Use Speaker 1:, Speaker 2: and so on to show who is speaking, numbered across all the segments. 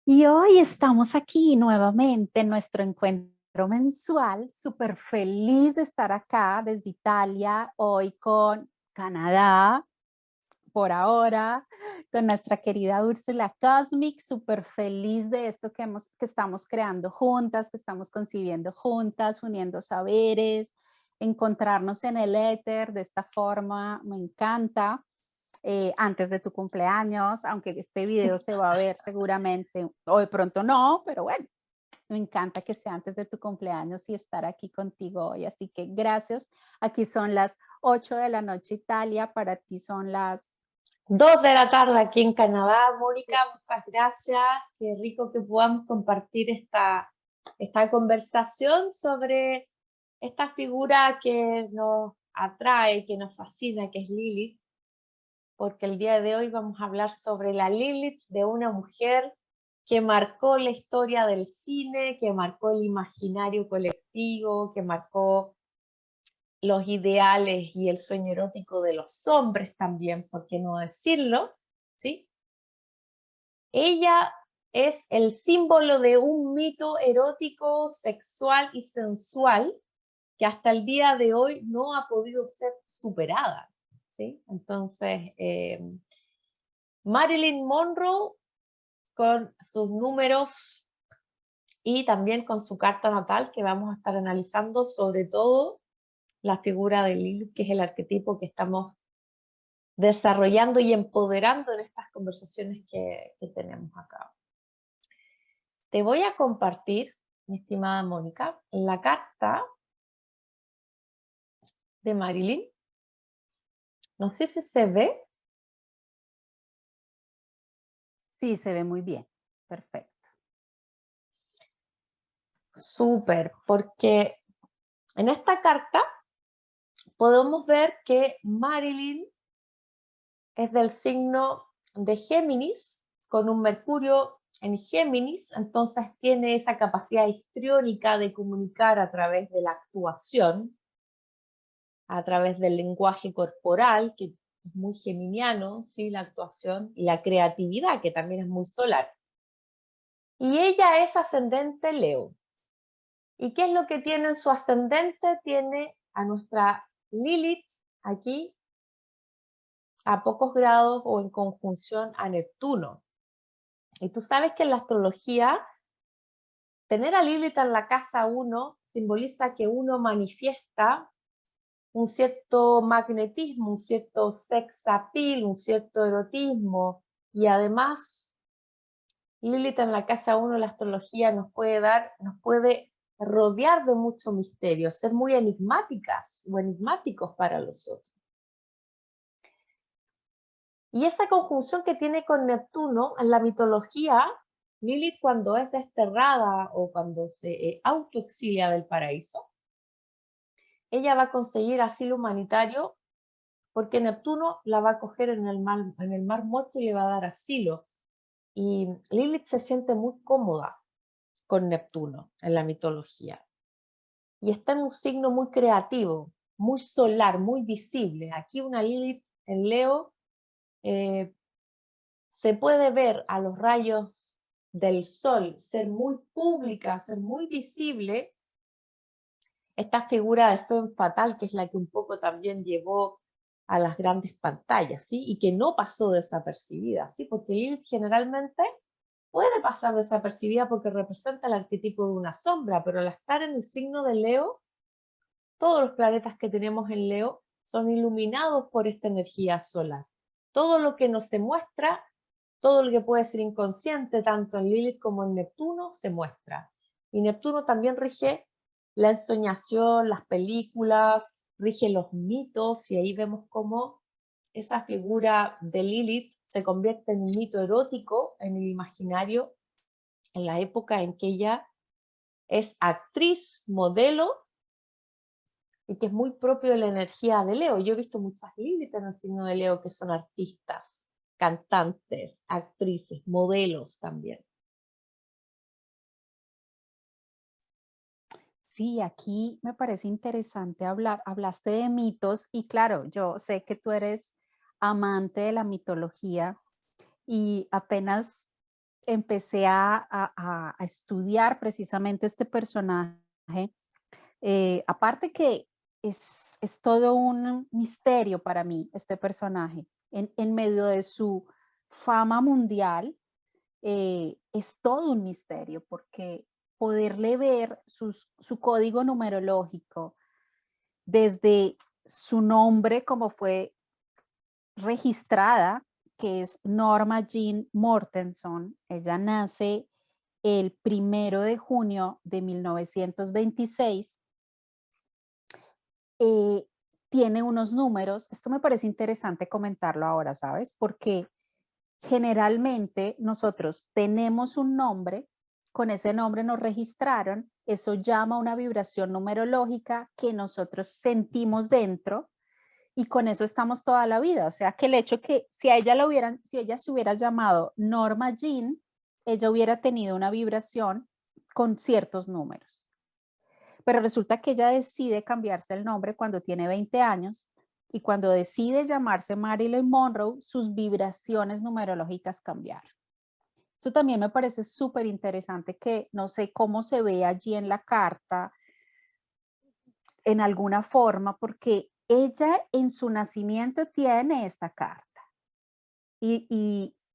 Speaker 1: Y hoy estamos aquí nuevamente en nuestro encuentro mensual, súper feliz de estar acá desde Italia, hoy con Canadá, por ahora, con nuestra querida Úrsula Cosmic, súper feliz de esto que estamos creando juntas, que estamos concibiendo juntas, uniendo saberes, encontrarnos en el éter de esta forma, me encanta. Antes de tu cumpleaños, aunque este video se va a ver seguramente, o de pronto no, pero bueno, me encanta que sea antes de tu cumpleaños y estar aquí contigo hoy. Así que gracias. Aquí son las 8 de la noche Italia, para ti son las...
Speaker 2: 2 de la tarde aquí en Canadá. Mónica, muchas gracias. Qué rico que podamos compartir esta conversación sobre esta figura que nos atrae, que nos fascina, que es Lilith, porque el día de hoy vamos a hablar sobre la Lilith de una mujer que marcó la historia del cine, que marcó el imaginario colectivo, que marcó los ideales y el sueño erótico de los hombres también, ¿por qué no decirlo? ¿Sí? Ella es el símbolo de un mito erótico, sexual y sensual que hasta el día de hoy no ha podido ser superada, ¿sí? Entonces, Marilyn Monroe, con sus números y también con su carta natal, que vamos a estar analizando, sobre todo la figura de Lilith, que es el arquetipo que estamos desarrollando y empoderando en estas conversaciones que tenemos acá. Te voy a compartir, mi estimada Mónica, la carta de Marilyn. No sé si se ve.
Speaker 1: Sí, se ve muy bien. Perfecto.
Speaker 2: Súper, porque en esta carta podemos ver que Marilyn es del signo de Géminis, con un Mercurio en Géminis, entonces tiene esa capacidad histriónica de comunicar a través de la actuación, a través del lenguaje corporal, que es muy geminiano, ¿sí? La actuación y la creatividad, que también es muy solar. Y ella es ascendente Leo. ¿Y qué es lo que tiene en su ascendente? Tiene a nuestra Lilith aquí a pocos grados o en conjunción a Neptuno. Y tú sabes que en la astrología, tener a Lilith en la casa 1 simboliza que uno manifiesta un cierto magnetismo, un cierto sex appeal, un cierto erotismo, y además Lilith en la casa 1, la astrología nos puede rodear de mucho misterio, ser muy enigmáticas o enigmáticos para los otros. Y esa conjunción que tiene con Neptuno en la mitología, Lilith, cuando es desterrada o cuando se autoexilia del paraíso, ella va a conseguir asilo humanitario porque Neptuno la va a coger en el mar Muerto y le va a dar asilo. Y Lilith se siente muy cómoda con Neptuno en la mitología. Y está en un signo muy creativo, muy solar, muy visible. Aquí una Lilith en Leo se puede ver a los rayos del sol, ser muy pública, ser muy visible. Esta figura de femme fatal, que es la que un poco también llevó a las grandes pantallas, ¿sí? Y que no pasó desapercibida, ¿sí? Porque Lilith generalmente puede pasar desapercibida porque representa el arquetipo de una sombra, pero al estar en el signo de Leo, todos los planetas que tenemos en Leo son iluminados por esta energía solar. Todo lo que nos se muestra, todo lo que puede ser inconsciente, tanto en Lilith como en Neptuno, se muestra. Y Neptuno también rige la ensoñación, las películas, rige los mitos, y ahí vemos cómo esa figura de Lilith se convierte en un mito erótico en el imaginario en la época en que ella es actriz, modelo, y que es muy propio de la energía de Leo. Yo he visto muchas Lilith en el signo de Leo que son artistas, cantantes, actrices, modelos también.
Speaker 1: Sí, aquí me parece interesante hablar. Hablaste de mitos y claro, yo sé que tú eres amante de la mitología y apenas empecé a estudiar precisamente este personaje, aparte que es todo un misterio para mí este personaje, en medio de su fama mundial, es todo un misterio porque poderle ver su código numerológico desde su nombre como fue registrada, que es Norma Jean Mortenson. Ella nace el 1 de junio de 1926. Tiene unos números, esto me parece interesante comentarlo ahora, ¿sabes? Porque generalmente nosotros tenemos un nombre, con ese nombre nos registraron, eso llama a una vibración numerológica que nosotros sentimos dentro y con eso estamos toda la vida. O sea, que el hecho que si ella se hubiera llamado Norma Jean, ella hubiera tenido una vibración con ciertos números. Pero resulta que ella decide cambiarse el nombre cuando tiene 20 años y cuando decide llamarse Marilyn Monroe, sus vibraciones numerológicas cambiaron. Eso también me parece súper interesante, que no sé cómo se ve allí en la carta, en alguna forma, porque ella en su nacimiento tiene esta carta.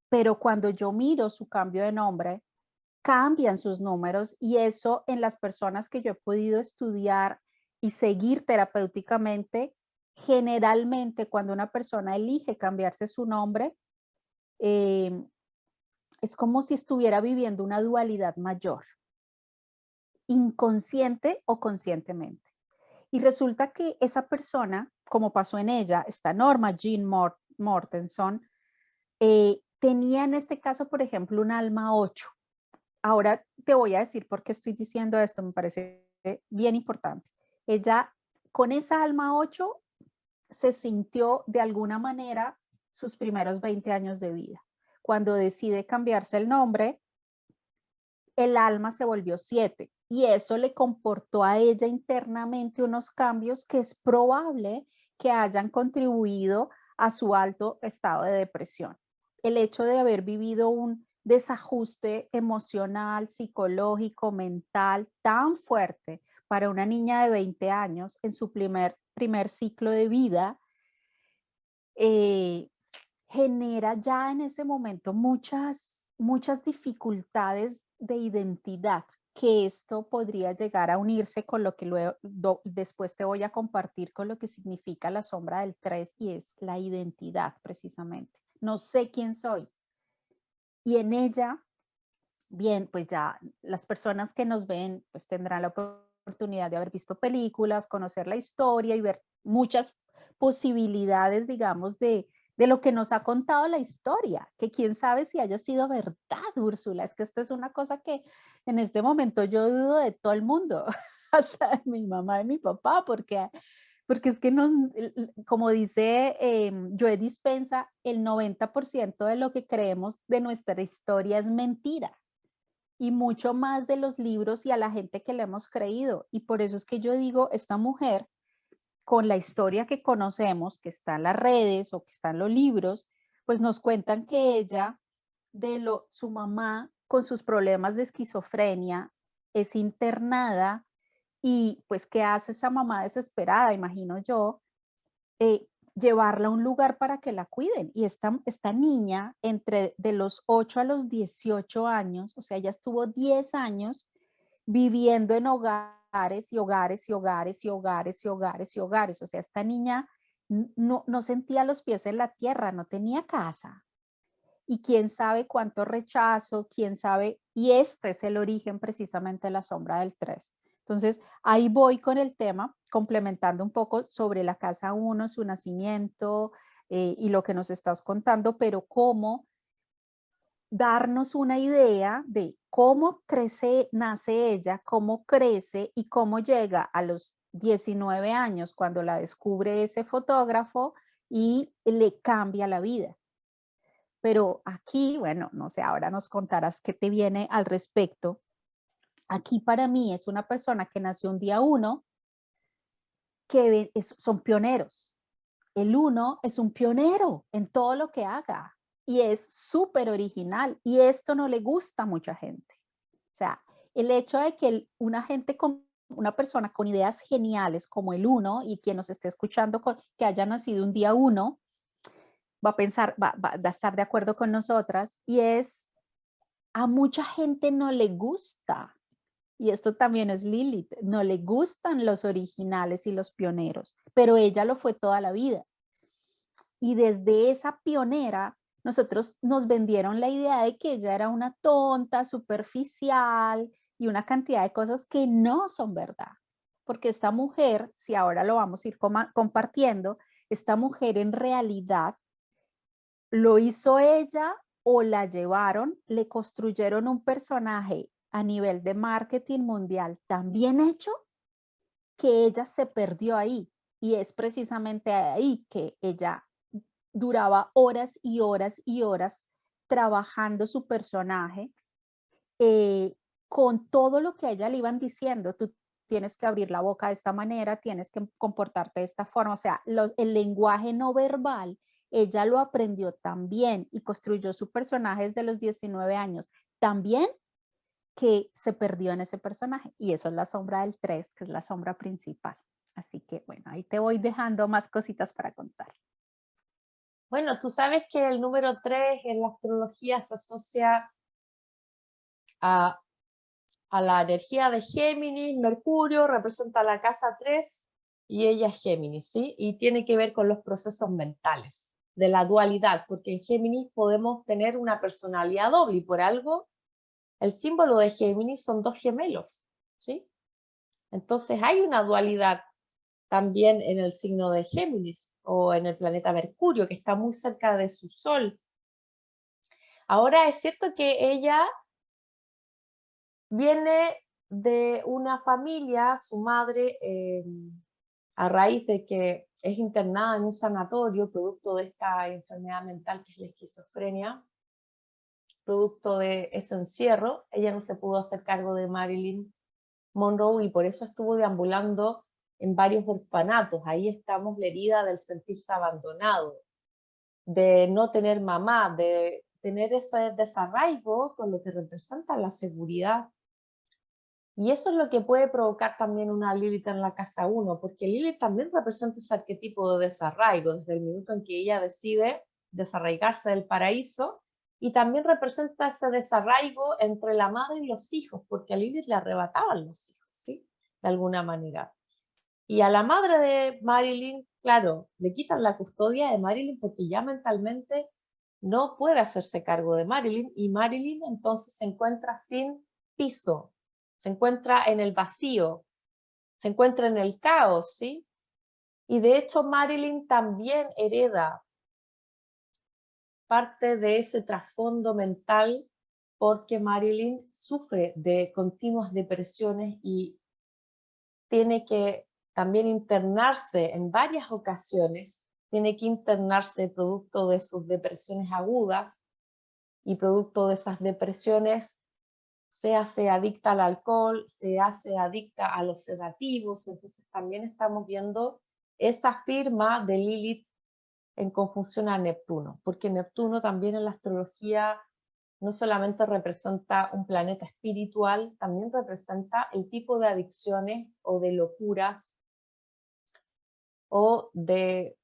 Speaker 1: Pero cuando yo miro su cambio de nombre, cambian sus números, y eso en las personas que yo he podido estudiar y seguir terapéuticamente, generalmente cuando una persona elige cambiarse su nombre, es como si estuviera viviendo una dualidad mayor, inconsciente o conscientemente. Y resulta que esa persona, como pasó en ella, esta Norma Jean Mortenson, tenía en este caso, por ejemplo, un alma 8. Ahora te voy a decir por qué estoy diciendo esto, me parece bien importante. Ella, con esa alma 8, se sintió de alguna manera sus primeros 20 años de vida. Cuando decide cambiarse el nombre, el alma se volvió 7 y eso le comportó a ella internamente unos cambios que es probable que hayan contribuido a su alto estado de depresión. El hecho de haber vivido un desajuste emocional, psicológico, mental tan fuerte para una niña de 20 años en su primer ciclo de vida, genera ya en ese momento muchas dificultades de identidad, que esto podría llegar a unirse con lo que luego, después te voy a compartir, con lo que significa la sombra del 3, y es la identidad precisamente. No sé quién soy. Y en ella, bien, pues ya las personas que nos ven pues tendrán la oportunidad de haber visto películas, conocer la historia y ver muchas posibilidades, digamos, de lo que nos ha contado la historia, que quién sabe si haya sido verdad, Úrsula. Es que esta es una cosa que en este momento yo dudo de todo el mundo, hasta de mi mamá y mi papá, porque es que no, como dice Joe Dispenza, el 90% de lo que creemos de nuestra historia es mentira, y mucho más de los libros y a la gente que le hemos creído. Y por eso es que yo digo, esta mujer, con la historia que conocemos, que está en las redes o que está en los libros, pues nos cuentan que ella, su mamá con sus problemas de esquizofrenia, es internada, y pues ¿qué hace esa mamá desesperada? Imagino yo, llevarla a un lugar para que la cuiden. Y esta niña, de los 8 a los 18 años, o sea, ella estuvo 10 años viviendo en hogares y hogares y hogares y hogares y hogares y hogares. O sea, esta niña no sentía los pies en la tierra, no tenía casa. Y quién sabe cuánto rechazo, quién sabe, y este es el origen precisamente de la sombra del 3. Entonces, ahí voy con el tema, complementando un poco sobre la casa 1, su nacimiento, y lo que nos estás contando, pero cómo darnos una idea de cómo nace ella, cómo crece y cómo llega a los 19 años cuando la descubre ese fotógrafo y le cambia la vida. Pero aquí, bueno, no sé, ahora nos contarás qué te viene al respecto. Aquí para mí es una persona que nació un día 1, son pioneros. El 1 es un pionero en todo lo que haga. y es súper original, y esto no le gusta a mucha gente. O sea, el hecho de que una persona con ideas geniales como el uno, y quien nos esté escuchando que haya nacido un día uno, va a pensar, va a estar de acuerdo con nosotras, y es, a mucha gente no le gusta, y esto también es Lilith, no le gustan los originales y los pioneros, pero ella lo fue toda la vida. Y desde esa pionera, nosotros nos vendieron la idea de que ella era una tonta, superficial y una cantidad de cosas que no son verdad. Porque esta mujer, si ahora lo vamos a ir compartiendo, esta mujer en realidad lo hizo ella o la llevaron, le construyeron un personaje a nivel de marketing mundial tan bien hecho que ella se perdió ahí. Y es precisamente ahí que ella duraba horas y horas y horas trabajando su personaje, con todo lo que a ella le iban diciendo. Tú tienes que abrir la boca de esta manera, tienes que comportarte de esta forma. O sea, el lenguaje no verbal, ella lo aprendió también y construyó su personaje desde los 19 años. También que se perdió en ese personaje. Y esa es la sombra del 3, que es la sombra principal. Así que bueno, ahí te voy dejando más cositas para contar.
Speaker 2: Bueno, tú sabes que el número 3 en la astrología se asocia a la energía de Géminis. Mercurio representa la casa 3 y ella es Géminis, ¿sí? Y tiene que ver con los procesos mentales, de la dualidad, porque en Géminis podemos tener una personalidad doble y por algo el símbolo de Géminis son dos gemelos, ¿sí? Entonces hay una dualidad también en el signo de Géminis o en el planeta Mercurio, que está muy cerca de su Sol. Ahora es cierto que ella viene de una familia, su madre, a raíz de que es internada en un sanatorio, producto de esta enfermedad mental que es la esquizofrenia, producto de ese encierro, ella no se pudo hacer cargo de Marilyn Monroe y por eso estuvo deambulando en varios orfanatos. Ahí estamos la herida del sentirse abandonado, de no tener mamá, de tener ese desarraigo con lo que representa la seguridad. Y eso es lo que puede provocar también una Lilith en la casa 1, porque Lilith también representa ese arquetipo de desarraigo, desde el minuto en que ella decide desarraigarse del paraíso, y también representa ese desarraigo entre la madre y los hijos, porque a Lilith le arrebataban los hijos, ¿sí? De alguna manera. Y a la madre de Marilyn, claro, le quitan la custodia de Marilyn porque ya mentalmente no puede hacerse cargo de Marilyn, y Marilyn entonces se encuentra sin piso, se encuentra en el vacío, se encuentra en el caos, ¿sí? Y de hecho Marilyn también hereda parte de ese trasfondo mental porque Marilyn sufre de continuas depresiones y tiene que también internarse en varias ocasiones, tiene que internarse producto de sus depresiones agudas y producto de esas depresiones se hace adicta al alcohol, se hace adicta a los sedativos. Entonces también estamos viendo esa firma de Lilith en conjunción a Neptuno, porque Neptuno también en la astrología no solamente representa un planeta espiritual, también representa el tipo de adicciones o de locuras o de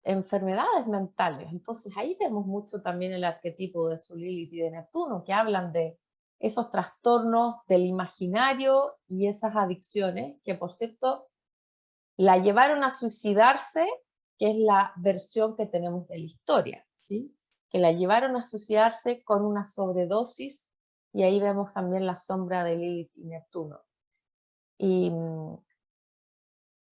Speaker 2: enfermedades mentales. Entonces ahí vemos mucho también el arquetipo de su Lilith y de Neptuno, que hablan de esos trastornos del imaginario y esas adicciones que, por cierto, la llevaron a suicidarse, que es la versión que tenemos de la historia, ¿sí? Que la llevaron a suicidarse con una sobredosis, y ahí vemos también la sombra de Lilith y Neptuno. Y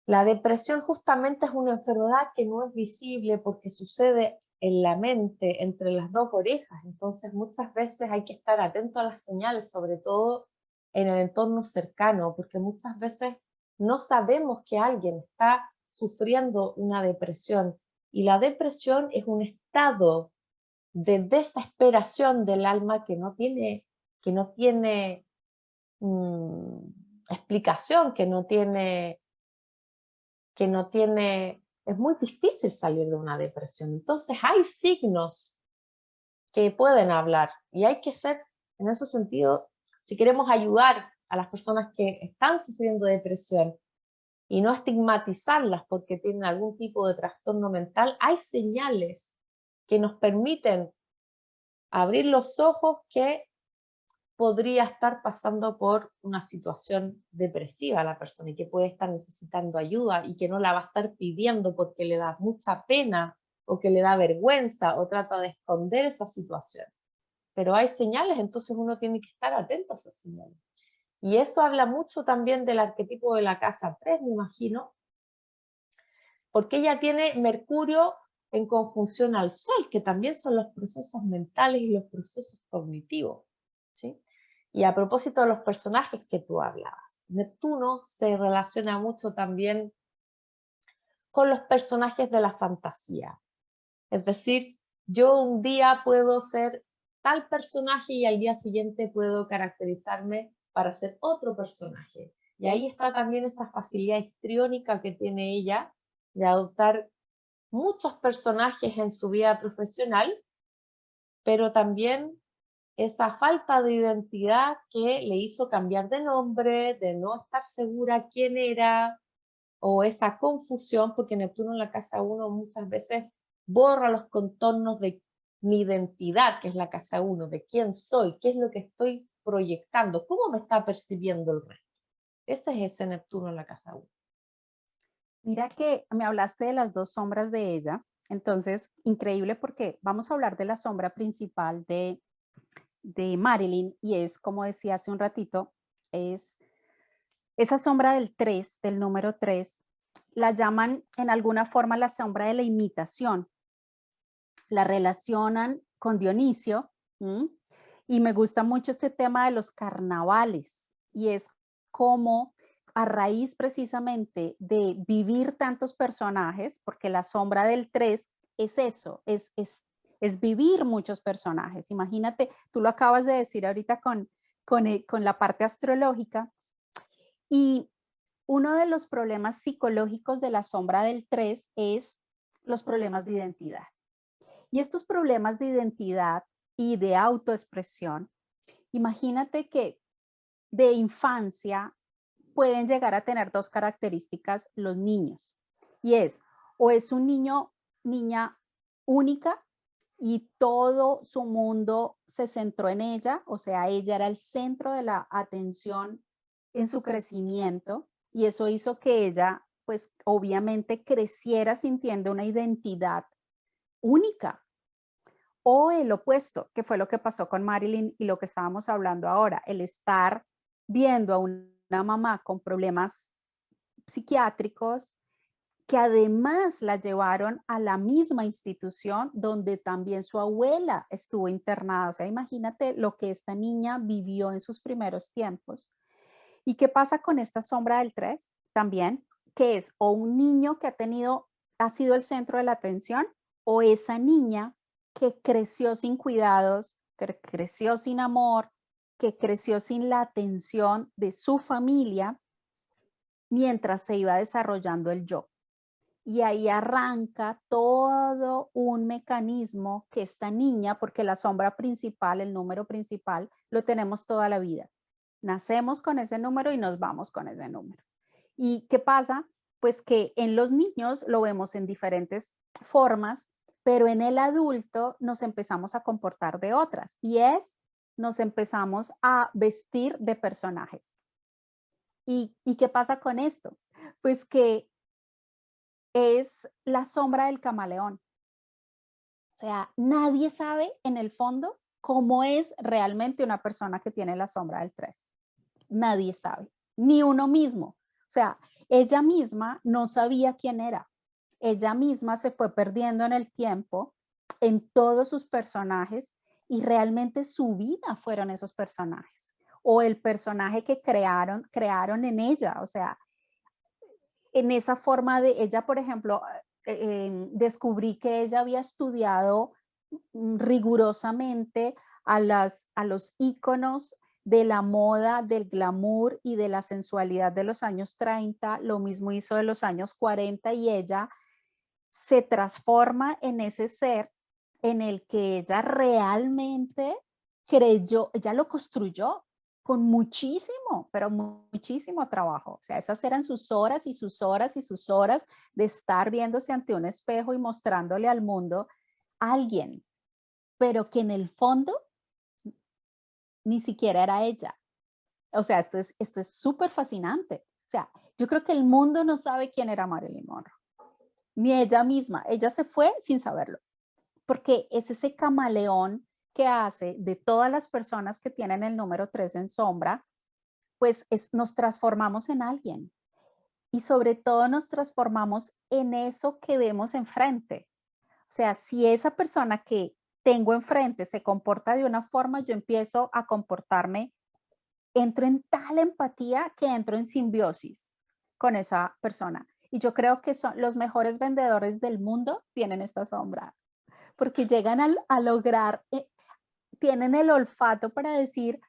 Speaker 2: la depresión justamente es una enfermedad que no es visible porque sucede en la mente, entre las dos orejas. Entonces muchas veces hay que estar atento a las señales, sobre todo en el entorno cercano, porque muchas veces no sabemos que alguien está sufriendo una depresión. Y la depresión es un estado de desesperación del alma que no tiene explicación, que no tiene es muy difícil salir de una depresión. Entonces hay signos que pueden hablar y hay que ser, en ese sentido, si queremos ayudar a las personas que están sufriendo depresión y no estigmatizarlas porque tienen algún tipo de trastorno mental, hay señales que nos permiten abrir los ojos que podría estar pasando por una situación depresiva la persona y que puede estar necesitando ayuda y que no la va a estar pidiendo porque le da mucha pena o que le da vergüenza o trata de esconder esa situación. Pero hay señales, entonces uno tiene que estar atento a esas señales. Y eso habla mucho también del arquetipo de la casa 3, me imagino, porque ella tiene Mercurio en conjunción al Sol, que también son los procesos mentales y los procesos cognitivos, ¿sí? Y a propósito de los personajes que tú hablabas, Neptuno se relaciona mucho también con los personajes de la fantasía. Es decir, yo un día puedo ser tal personaje y al día siguiente puedo caracterizarme para ser otro personaje. Y ahí está también esa facilidad histriónica que tiene ella de adoptar muchos personajes en su vida profesional, pero también esa falta de identidad que le hizo cambiar de nombre, de no estar segura quién era, o esa confusión, porque Neptuno en la casa 1 muchas veces borra los contornos de mi identidad, que es la casa 1, de quién soy, qué es lo que estoy proyectando, cómo me está percibiendo el resto. Ese es ese Neptuno en la casa 1.
Speaker 1: Mira que me hablaste de las dos sombras de ella, entonces increíble porque vamos a hablar de la sombra principal de Marilyn y es, como decía hace un ratito, es esa sombra del 3, del número 3, la llaman en alguna forma la sombra de la imitación, la relacionan con Dionisio, ¿m? Y me gusta mucho este tema de los carnavales y es como a raíz precisamente de vivir tantos personajes, porque la sombra del 3 es eso, es vivir muchos personajes. Imagínate, tú lo acabas de decir ahorita con la parte astrológica y uno de los problemas psicológicos de la sombra del 3 es los problemas de identidad. Y estos problemas de identidad y de autoexpresión, imagínate que de infancia pueden llegar a tener dos características los niños. Y es, o es un niño, niña única y todo su mundo se centró en ella, o sea, ella era el centro de la atención en su crecimiento y eso hizo que ella, pues obviamente creciera sintiendo una identidad única. O el opuesto, que fue lo que pasó con Marilyn y lo que estábamos hablando ahora, el estar viendo a una mamá con problemas psiquiátricos que además la llevaron a la misma institución donde también su abuela estuvo internada. O sea, imagínate lo que esta niña vivió en sus primeros tiempos. ¿Y qué pasa con esta sombra del 3? También, que es o un niño que ha sido el centro de la atención, o esa niña que creció sin cuidados, que creció sin amor, que creció sin la atención de su familia mientras se iba desarrollando el yo. Y ahí arranca todo un mecanismo que esta niña, porque la sombra principal, el número principal, lo tenemos toda la vida. Nacemos con ese número y nos vamos con ese número. ¿Y qué pasa? Pues que en los niños lo vemos en diferentes formas, pero en el adulto nos empezamos a comportar de otras y nos empezamos a vestir de personajes. ¿Y qué pasa con esto? Pues que es la sombra del camaleón. O sea, nadie sabe en el fondo cómo es realmente una persona que tiene la sombra del 3. Nadie sabe, ni uno mismo. O sea, ella misma no sabía quién era. Ella misma se fue perdiendo en el tiempo en todos sus personajes y realmente su vida fueron esos personajes o el personaje que crearon en ella. O sea, en esa forma de ella, por ejemplo, descubrí que ella había estudiado rigurosamente a los íconos de la moda, del glamour y de la sensualidad de los años 30, lo mismo hizo de los años 40 y ella se transforma en ese ser en el que ella realmente creyó, ella lo construyó con muchísimo, pero muchísimo trabajo. O sea, esas eran sus horas y sus horas y sus horas de estar viéndose ante un espejo y mostrándole al mundo a alguien, pero que en el fondo ni siquiera era ella. O sea, esto es súper fascinante. O sea, yo creo que el mundo no sabe quién era Marilyn Monroe, ni ella misma. Ella se fue sin saberlo, porque es ese camaleón que hace de todas las personas que tienen el número 3 en sombra, pues nos transformamos en alguien. Y sobre todo nos transformamos en eso que vemos enfrente. O sea, si esa persona que tengo enfrente se comporta de una forma, yo empiezo a comportarme, entro en tal empatía que entro en simbiosis con esa persona. Y yo creo que son los mejores vendedores del mundo tienen esta sombra, porque llegan a lograr, tienen el olfato para decir,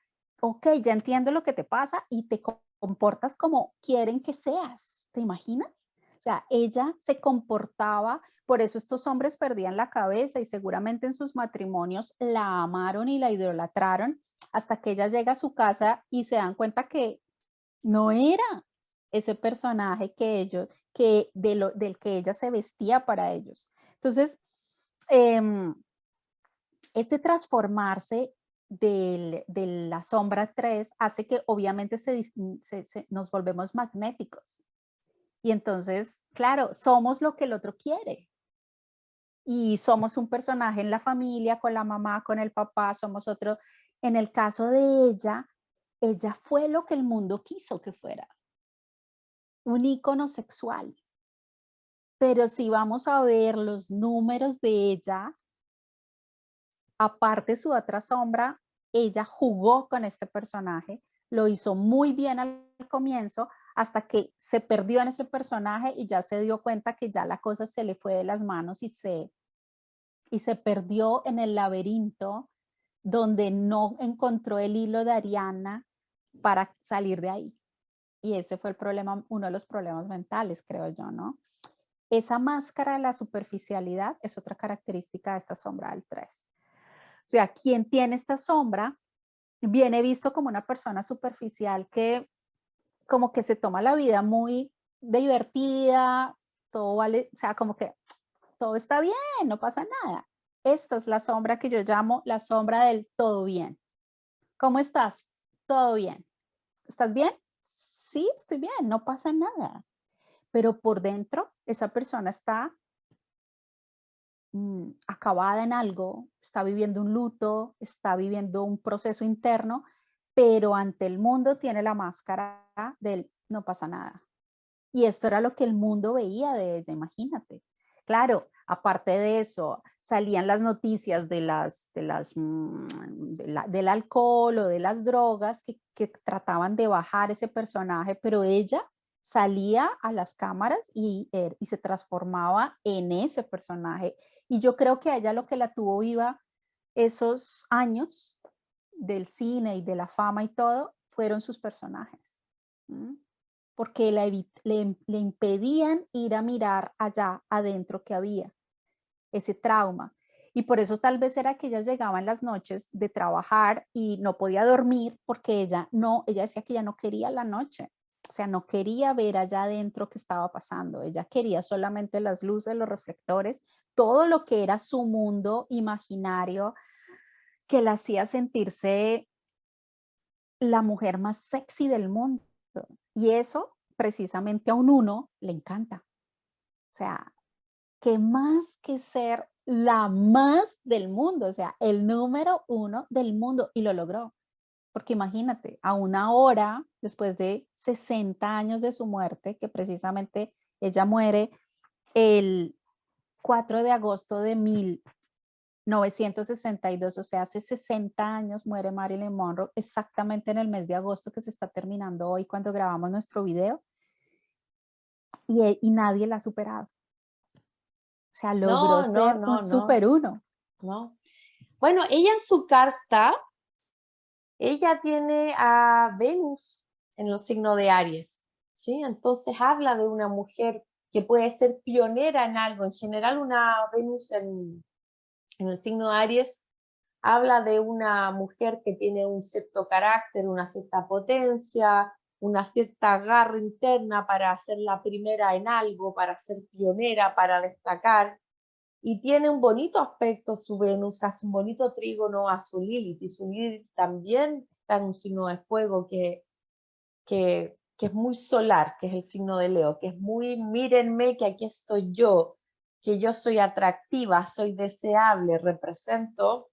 Speaker 1: ok, ya entiendo lo que te pasa y te comportas como quieren que seas. ¿Te imaginas? O sea, ella se comportaba, por eso estos hombres perdían la cabeza y seguramente en sus matrimonios la amaron y la idolatraron hasta que ella llega a su casa y se dan cuenta que no era ese personaje que ellos, del que ella se vestía para ellos. Entonces, eh, este transformarse de la sombra 3 hace que obviamente nos volvemos magnéticos. Y entonces, claro, somos lo que el otro quiere. Y somos un personaje en la familia, con la mamá, con el papá, somos otro. En el caso de ella fue lo que el mundo quiso que fuera, un ícono sexual. Pero si vamos a ver los números de ella, aparte su otra sombra, ella jugó con este personaje, lo hizo muy bien al comienzo, hasta que se perdió en ese personaje y ya se dio cuenta que ya la cosa se le fue de las manos y se perdió en el laberinto donde no encontró el hilo de Ariana para salir de ahí. Y ese fue el problema, uno de los problemas mentales, creo yo, ¿no? Esa máscara de la superficialidad es otra característica de esta sombra del 3. O sea, quien tiene esta sombra viene visto como una persona superficial que como que se toma la vida muy divertida, todo vale, o sea, como que todo está bien, no pasa nada. Esta es la sombra que yo llamo la sombra del todo bien. ¿Cómo estás? Todo bien. ¿Estás bien? Sí, estoy bien, no pasa nada. Pero por dentro, esa persona está acabada en algo, está viviendo un luto, está viviendo un proceso interno, pero ante el mundo tiene la máscara del no pasa nada. Y esto era lo que el mundo veía de ella, imagínate. Claro, aparte de eso, salían las noticias del alcohol o de las drogas que trataban de bajar ese personaje, pero ella salía a las cámaras y se transformaba en ese personaje. Y yo creo que a ella lo que la tuvo viva esos años del cine y de la fama y todo, fueron sus personajes. ¿Mm? Porque le impedían ir a mirar allá adentro que había, ese trauma. Y por eso tal vez era que ella llegaba en las noches de trabajar y no podía dormir porque ella decía que ella no quería la noche. O sea, no quería ver allá adentro qué estaba pasando. Ella quería solamente las luces, los reflectores, todo lo que era su mundo imaginario que la hacía sentirse la mujer más sexy del mundo. Y eso precisamente a un 1 le encanta. O sea, ¿qué más que ser la más del mundo? O sea, el número 1 del mundo. Y lo logró. Porque imagínate, a una hora después de 60 años de su muerte, que precisamente ella muere el 4 de agosto de 1962, o sea, hace 60 años muere Marilyn Monroe, exactamente en el mes de agosto que se está terminando hoy cuando grabamos nuestro video, y nadie la ha superado. O sea, logró
Speaker 2: No, no,
Speaker 1: ser un
Speaker 2: no, no,
Speaker 1: super 1.
Speaker 2: no. Bueno, ella en su carta, ella tiene a Venus en el signo de Aries, ¿sí? Entonces habla de una mujer que puede ser pionera en algo. En general, una Venus en el signo de Aries habla de una mujer que tiene un cierto carácter, una cierta potencia, una cierta garra interna para ser la primera en algo, para ser pionera, para destacar. Y tiene un bonito aspecto su Venus, hace un bonito trígono a su Lilith, y su Lilith también está en un signo de fuego que es muy solar, que es el signo de Leo, que es muy, mírenme que aquí estoy yo, que yo soy atractiva, soy deseable, represento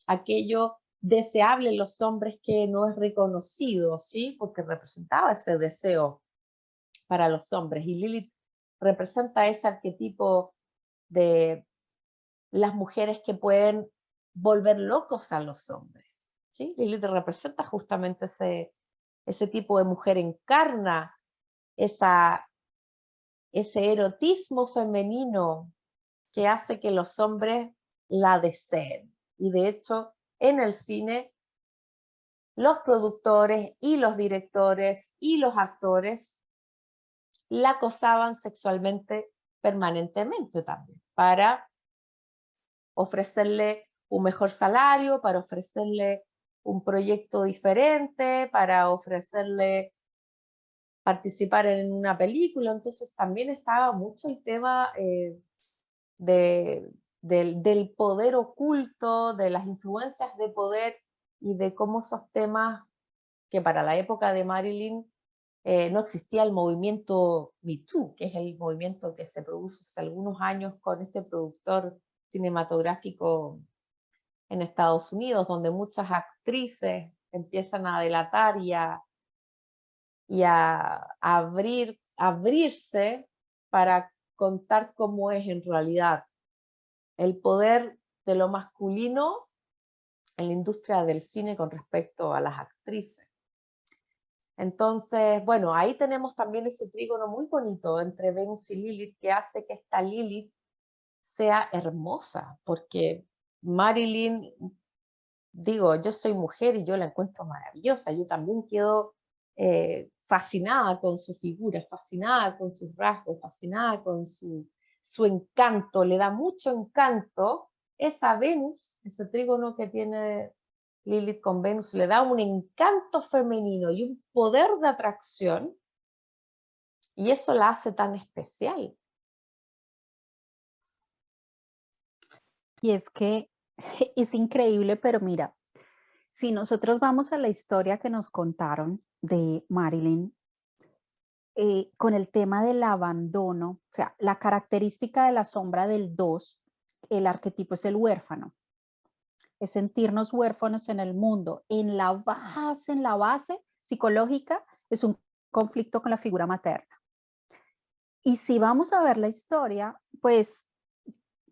Speaker 2: aquello deseable en los hombres que no es reconocido, ¿sí? Porque representaba ese deseo para los hombres. Y Lilith representa ese arquetipo de las mujeres que pueden volver locos a los hombres, ¿sí? Lilith representa justamente ese tipo de mujer, encarna ese erotismo femenino que hace que los hombres la deseen. Y de hecho, en el cine, los productores y los directores y los actores la acosaban sexualmente permanentemente también, para ofrecerle un mejor salario, para ofrecerle un proyecto diferente, para ofrecerle participar en una película. Entonces también estaba mucho el tema del poder oculto, de las influencias de poder y de cómo esos temas, que para la época de Marilyn no existía el movimiento Me Too, que es el movimiento que se produce hace algunos años con este productor cinematográfico en Estados Unidos, donde muchas actrices empiezan a delatar y a abrirse para contar cómo es en realidad el poder de lo masculino en la industria del cine con respecto a las actrices. Entonces, bueno, ahí tenemos también ese trígono muy bonito entre Venus y Lilith, que hace que esta Lilith sea hermosa, porque Marilyn, digo, yo soy mujer y yo la encuentro maravillosa, yo también quedo fascinada con su figura, fascinada con sus rasgos, fascinada con su encanto, le da mucho encanto esa Venus, ese trígono que tiene Lilith con Venus, le da un encanto femenino y un poder de atracción, y eso la hace tan especial.
Speaker 1: Y es que es increíble, pero mira, si nosotros vamos a la historia que nos contaron de Marilyn, con el tema del abandono, o sea, la característica de la sombra del 2, el arquetipo es el huérfano, es sentirnos huérfanos en el mundo. En la base psicológica, es un conflicto con la figura materna. Y si vamos a ver la historia, pues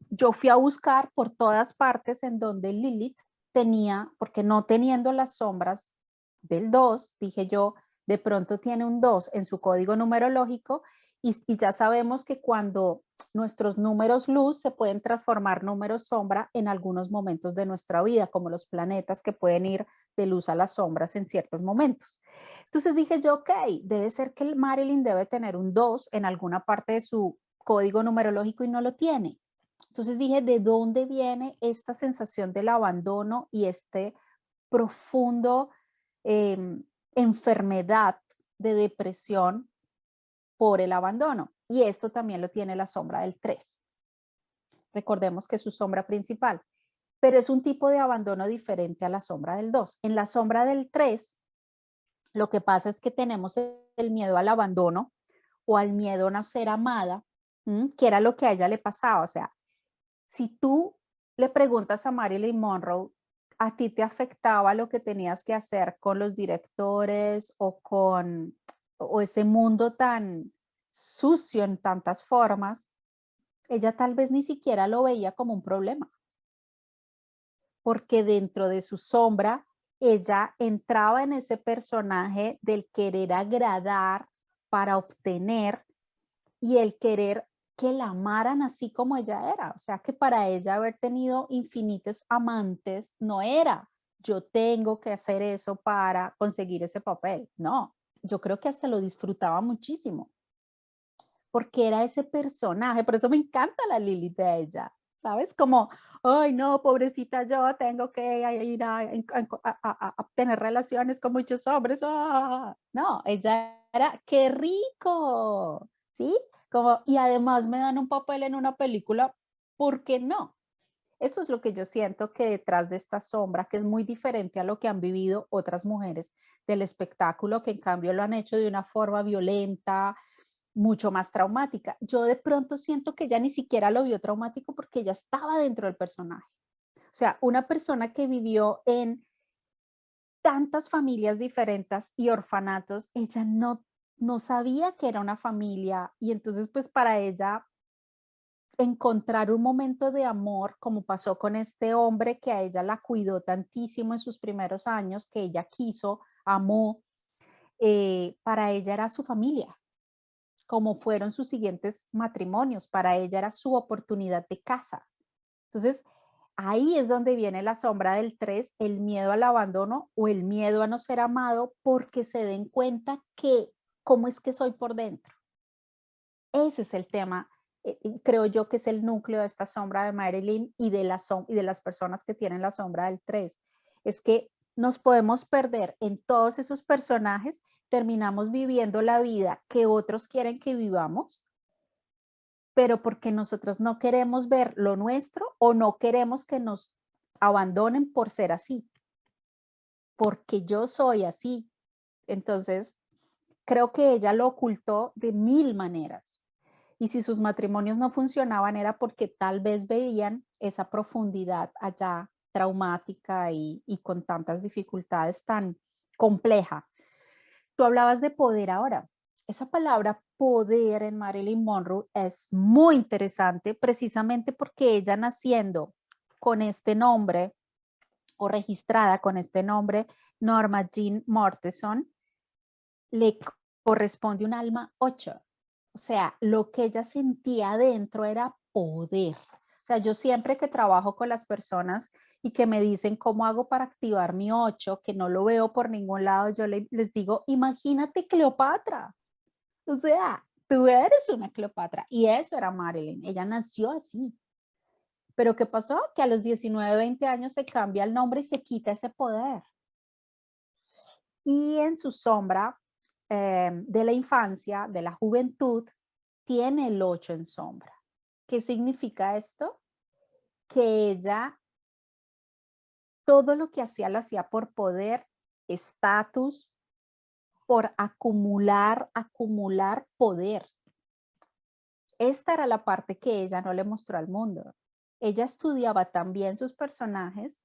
Speaker 1: yo fui a buscar por todas partes en donde Lilith tenía, porque no teniendo las sombras del 2, dije yo, de pronto tiene un 2 en su código numerológico y ya sabemos que cuando nuestros números luz se pueden transformar números sombra en algunos momentos de nuestra vida, como los planetas que pueden ir de luz a las sombras en ciertos momentos. Entonces dije yo, ok, debe ser que el Marilyn debe tener un 2 en alguna parte de su código numerológico y no lo tiene. Entonces dije, ¿de dónde viene esta sensación del abandono y este profundo enfermedad de depresión por el abandono? Y esto también lo tiene la sombra del 3. Recordemos que es su sombra principal, pero es un tipo de abandono diferente a la sombra del 2. En la sombra del 3, lo que pasa es que tenemos el miedo al abandono o al miedo a no ser amada, que era lo que a ella le pasaba. O sea, si tú le preguntas a Marilyn Monroe, ¿a ti te afectaba lo que tenías que hacer con los directores o ese mundo tan sucio en tantas formas? Ella tal vez ni siquiera lo veía como un problema, porque dentro de su sombra, ella entraba en ese personaje del querer agradar para obtener y el querer que la amaran así como ella era. O sea que para ella haber tenido infinitos amantes no era yo tengo que hacer eso para conseguir ese papel. No, yo creo que hasta lo disfrutaba muchísimo. porque era ese personaje, por eso me encanta la Lilith de ella, ¿sabes? Como, ay, no, pobrecita yo, tengo que ir a tener relaciones con muchos hombres. Ah. No, ella era, qué rico, ¿sí? Como, y además me dan un papel en una película, ¿por qué no? Esto es lo que yo siento que detrás de esta sombra, que es muy diferente a lo que han vivido otras mujeres del espectáculo, que en cambio lo han hecho de una forma violenta, mucho más traumática. Yo de pronto siento que ella ni siquiera lo vio traumático porque ella estaba dentro del personaje. O sea, una persona que vivió en tantas familias diferentes y orfanatos, ella no sabía que era una familia y entonces pues para ella encontrar un momento de amor, como pasó con este hombre que a ella la cuidó tantísimo en sus primeros años, que ella quiso, amó, para ella era su familia, como fueron sus siguientes matrimonios, para ella era su oportunidad de casa. Entonces, ahí es donde viene la sombra del 3, el miedo al abandono o el miedo a no ser amado, porque se den cuenta que cómo es que soy por dentro. Ese es el tema, creo yo que es el núcleo de esta sombra de Marilyn y de las personas que tienen la sombra del 3. Es que nos podemos perder en todos esos personajes, terminamos viviendo la vida que otros quieren que vivamos, pero porque nosotros no queremos ver lo nuestro o no queremos que nos abandonen por ser así, porque yo soy así. Entonces, creo que ella lo ocultó de mil maneras. Y si sus matrimonios no funcionaban era porque tal vez veían esa profundidad allá traumática y con tantas dificultades tan compleja. Tú hablabas de poder ahora. Esa palabra poder en Marilyn Monroe es muy interesante precisamente porque ella naciendo con este nombre o registrada con este nombre, Norma Jean Mortenson, le corresponde un alma 8. O sea, lo que ella sentía adentro era poder. O sea, yo siempre que trabajo con las personas y que me dicen cómo hago para activar mi 8, que no lo veo por ningún lado, yo les digo, imagínate Cleopatra. O sea, tú eres una Cleopatra. Y eso era Marilyn. Ella nació así. Pero ¿qué pasó? Que a los 19, 20 años se cambia el nombre y se quita ese poder. Y en su sombra de la infancia, de la juventud, tiene el 8 en sombra. ¿Qué significa esto? Que ella todo lo que hacía lo hacía por poder, estatus, por acumular poder. Esta era la parte que ella no le mostró al mundo. Ella estudiaba también sus personajes,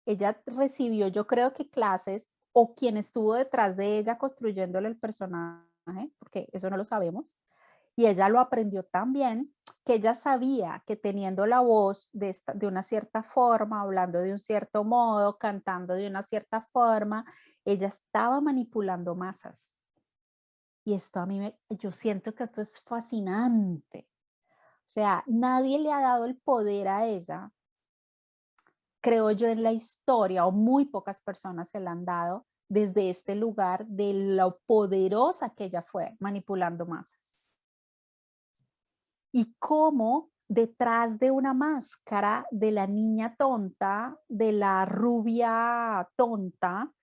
Speaker 1: ella recibió, yo creo que clases, o quien estuvo detrás de ella construyéndole el personaje, porque eso no lo sabemos, y ella lo aprendió tan bien que ella sabía que teniendo la voz de una cierta forma, hablando de un cierto modo, cantando de una cierta forma, ella estaba manipulando masas. Y esto a mí, yo siento que esto es fascinante. O sea, nadie le ha dado el poder a ella, creo yo, en la historia, o muy pocas personas se la han dado desde este lugar de lo poderosa que ella fue manipulando masas. Y cómo detrás de una máscara de la niña tonta, de la rubia tonta,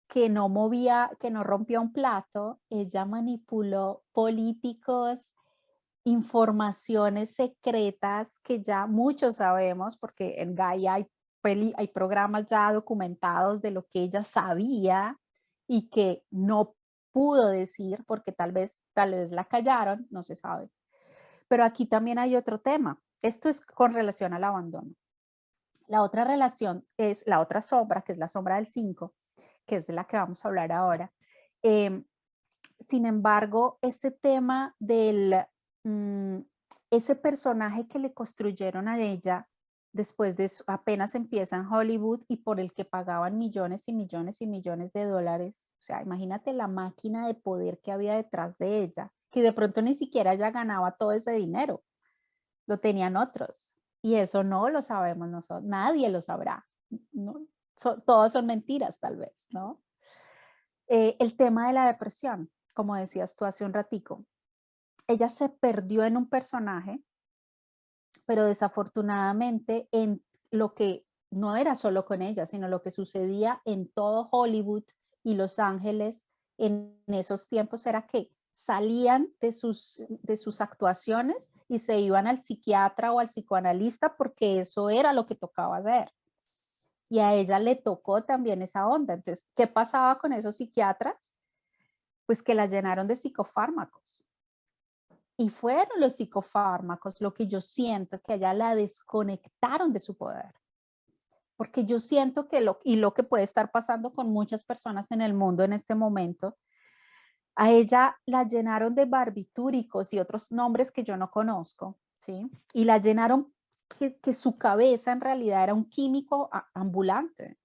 Speaker 1: que no movía, que no rompía un plato, ella manipuló políticos, informaciones secretas que ya muchos sabemos, porque en Gaia hay programas ya documentados de lo que ella sabía y que no pudo decir porque tal vez la callaron, no se sabe. Pero aquí también hay otro tema. Esto es con relación al abandono. La otra relación es la otra sombra, que es la sombra del 5, que es de la que vamos a hablar ahora. Sin embargo, este tema del ese personaje que le construyeron a ella después de apenas empieza en Hollywood y por el que pagaban millones y millones y millones de dólares. O sea, imagínate la máquina de poder que había detrás de ella, que de pronto ni siquiera ella ganaba todo ese dinero, lo tenían otros. Y eso no lo sabemos nosotros, nadie lo sabrá. ¿No? Todas son mentiras tal vez, ¿no? El tema de la depresión, como decías tú hace un ratico. ella se perdió en un personaje, pero desafortunadamente en lo que no era solo con ella, sino lo que sucedía en todo Hollywood y Los Ángeles en esos tiempos era que salían de sus actuaciones y se iban al psiquiatra o al psicoanalista porque eso era lo que tocaba hacer. Y a ella le tocó también esa onda. Entonces, ¿qué pasaba con esos psiquiatras? Pues que la llenaron de psicofármacos. Y fueron los psicofármacos lo que yo siento que a ella la desconectaron de su poder. Porque yo siento que lo que puede estar pasando con muchas personas en el mundo en este momento, a ella la llenaron de barbitúricos y otros nombres que yo no conozco, ¿sí? Y la llenaron que su cabeza en realidad era un químico ambulante.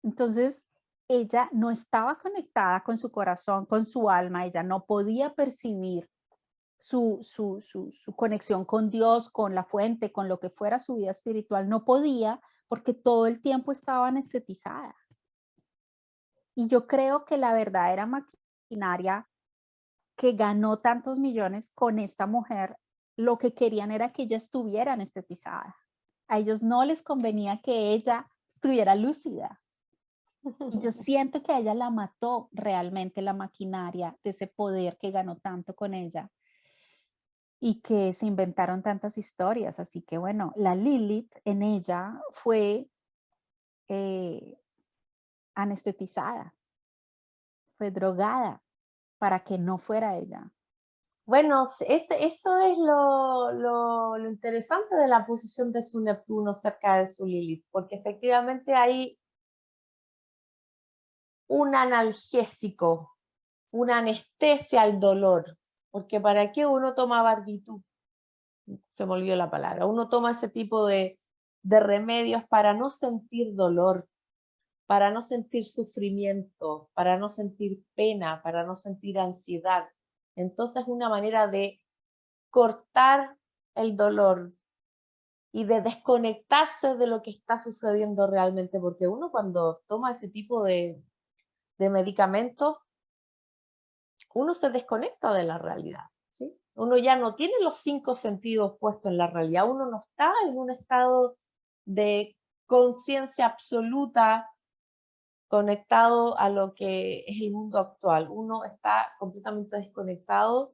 Speaker 1: Entonces, ella no estaba conectada con su corazón, con su alma, ella no podía percibir su conexión con Dios, con la fuente, con lo que fuera su vida espiritual, no podía porque todo el tiempo estaba anesthetizada. Y yo creo que la verdadera maquinaria que ganó tantos millones con esta mujer, lo que querían era que ella estuviera anesthetizada. A ellos no les convenía que ella estuviera lúcida. Y yo siento que a ella la mató realmente la maquinaria de ese poder que ganó tanto con ella y que se inventaron tantas historias. Así que bueno, la Lilith en ella fue eh, anesthetizada, fue drogada para que no fuera ella.
Speaker 2: Bueno, eso es lo interesante de la posición de su Neptuno cerca de su Lilith, porque efectivamente hay un analgésico, una anestesia al dolor, porque ¿para qué uno toma barbitur? Se me olvidó la palabra. Uno toma ese tipo de remedios para no sentir dolor, para no sentir sufrimiento, para no sentir pena, para no sentir ansiedad. Entonces, una manera de cortar el dolor y de desconectarse de lo que está sucediendo realmente, porque uno cuando toma ese tipo de medicamentos, uno se desconecta de la realidad, ¿sí? Uno ya no tiene los 5 sentidos puestos en la realidad, uno no está en un estado de conciencia absoluta conectado a lo que es el mundo actual. Uno está completamente desconectado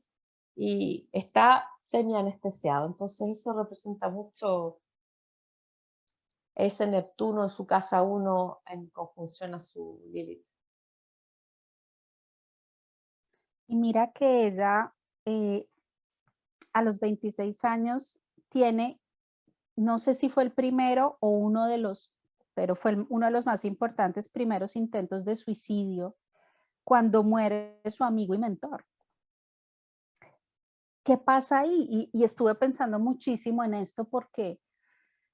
Speaker 2: y está semi-anestesiado. Entonces eso representa mucho ese Neptuno en su casa 1 en conjunción a su Lilith.
Speaker 1: Y mira que ella a los 26 años tiene, no sé si fue el primero o uno de los, pero fue uno de los más importantes primeros intentos de suicidio cuando muere su amigo y mentor. ¿Qué pasa ahí? Y estuve pensando muchísimo en esto porque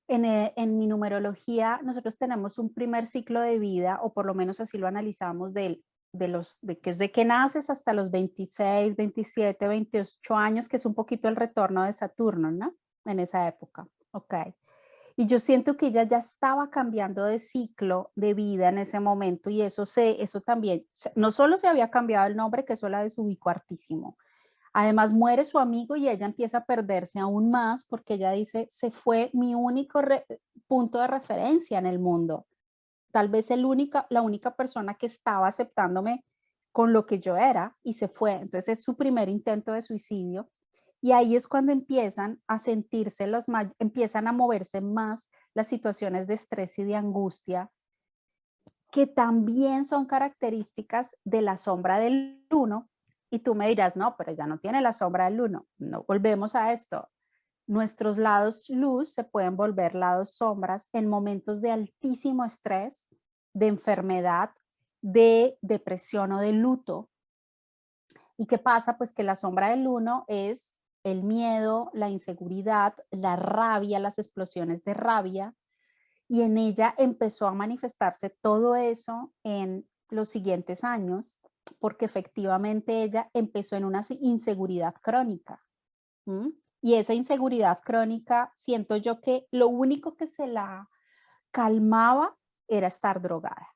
Speaker 1: en mi numerología nosotros tenemos un primer ciclo de vida, o por lo menos así lo analizamos, que es de que naces hasta los 26, 27, 28 años, que es un poquito el retorno de Saturno, ¿no? En esa época. Ok. Y yo siento que ella ya estaba cambiando de ciclo de vida en ese momento y eso también, no solo se había cambiado el nombre, que eso la desubicó hartísimo. Además muere su amigo y ella empieza a perderse aún más porque ella dice, se fue mi único punto de referencia en el mundo. Tal vez la única persona que estaba aceptándome con lo que yo era y se fue. Entonces es su primer intento de suicidio. Y ahí es cuando empiezan a sentirse empiezan a moverse más las situaciones de estrés y de angustia, que también son características de la sombra del uno. Y tú me dirás, no, pero ya no tiene la sombra del uno. No, volvemos a esto. Nuestros lados luz se pueden volver lados sombras en momentos de altísimo estrés, de enfermedad, de depresión o de luto. ¿Y qué pasa? Pues que la sombra del uno es el miedo, la inseguridad, la rabia, las explosiones de rabia, y en ella empezó a manifestarse todo eso en los siguientes años, porque efectivamente ella empezó en una inseguridad crónica. ¿Mm? Y esa inseguridad crónica, siento yo que lo único que se la calmaba era estar drogada.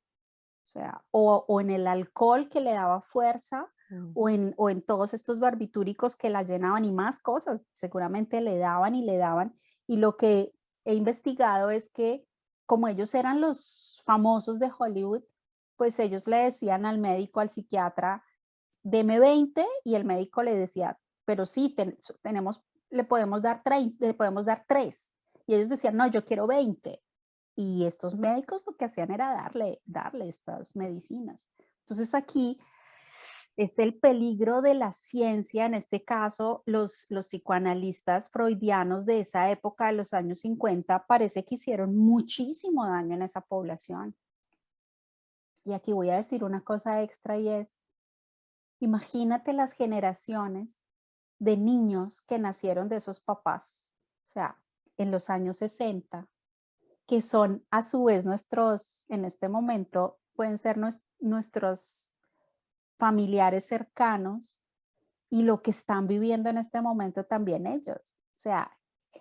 Speaker 1: O sea, o en el alcohol que le daba fuerza, o en todos estos barbitúricos que la llenaban y más cosas, seguramente le daban y le daban. Y lo que he investigado es que como ellos eran los famosos de Hollywood, pues ellos le decían al médico, al psiquiatra, deme 20 y el médico le decía, pero sí, le podemos dar 30, le podemos dar 3. Y ellos decían, no, yo quiero 20. Y estos médicos lo que hacían era darle estas medicinas. Entonces aquí es el peligro de la ciencia, en este caso los psicoanalistas freudianos de esa época, de los años 50, parece que hicieron muchísimo daño en esa población. Y aquí voy a decir una cosa extra y es, imagínate las generaciones de niños que nacieron de esos papás, o sea, en los años 60, que son a su vez nuestros, en este momento, pueden ser nuestros familiares cercanos y lo que están viviendo en este momento también ellos. O sea,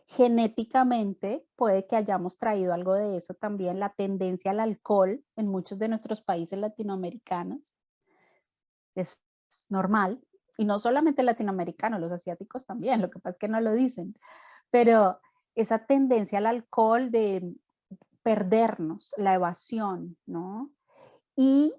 Speaker 1: genéticamente puede que hayamos traído algo de eso también, la tendencia al alcohol en muchos de nuestros países latinoamericanos. Es normal, y no solamente latinoamericanos, los asiáticos también, lo que pasa es que no lo dicen, pero esa tendencia al alcohol de perdernos, la evasión, ¿no? Y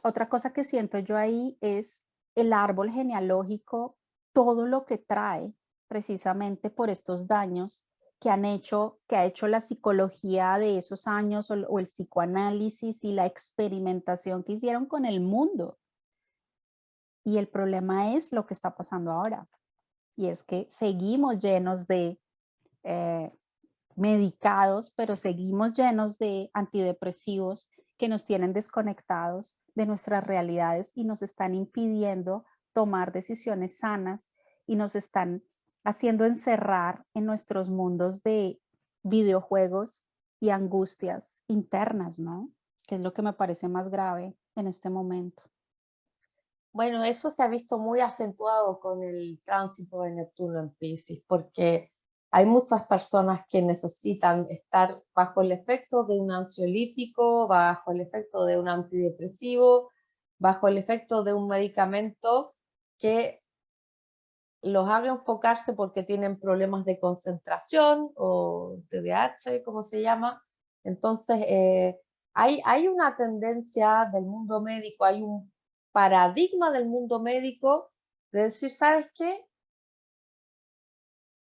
Speaker 1: otra cosa que siento yo ahí es el árbol genealógico, todo lo que trae precisamente por estos daños que ha hecho la psicología de esos años o el psicoanálisis y la experimentación que hicieron con el mundo. Y el problema es lo que está pasando ahora. Y es que seguimos llenos de medicados, pero seguimos llenos de antidepresivos que nos tienen desconectados de nuestras realidades y nos están impidiendo tomar decisiones sanas y nos están haciendo encerrar en nuestros mundos de videojuegos y angustias internas, ¿no? Que es lo que me parece más grave en este momento.
Speaker 2: Bueno, eso se ha visto muy acentuado con el tránsito de Neptuno en Piscis, porque hay muchas personas que necesitan estar bajo el efecto de un ansiolítico, bajo el efecto de un antidepresivo, bajo el efecto de un medicamento que los haga enfocarse porque tienen problemas de concentración o TDAH, como se llama. Entonces, hay una tendencia del mundo médico, hay un paradigma del mundo médico de decir, ¿sabes qué?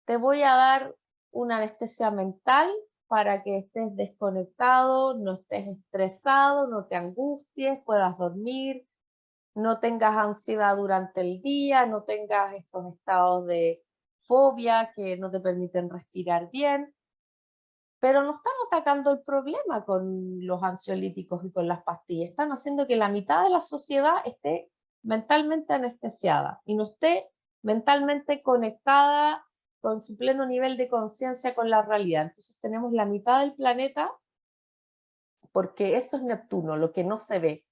Speaker 2: Te voy a dar una anestesia mental para que estés desconectado, no estés estresado, no te angusties, puedas dormir, no tengas ansiedad durante el día, no tengas estos estados de fobia que no te permiten respirar bien, pero no están atacando el problema con los ansiolíticos y con las pastillas, están haciendo que la mitad de la sociedad esté mentalmente anestesiada y no esté mentalmente conectada con su pleno nivel de conciencia con la realidad. Entonces tenemos la mitad del planeta, porque eso es Neptuno, lo que no se ve.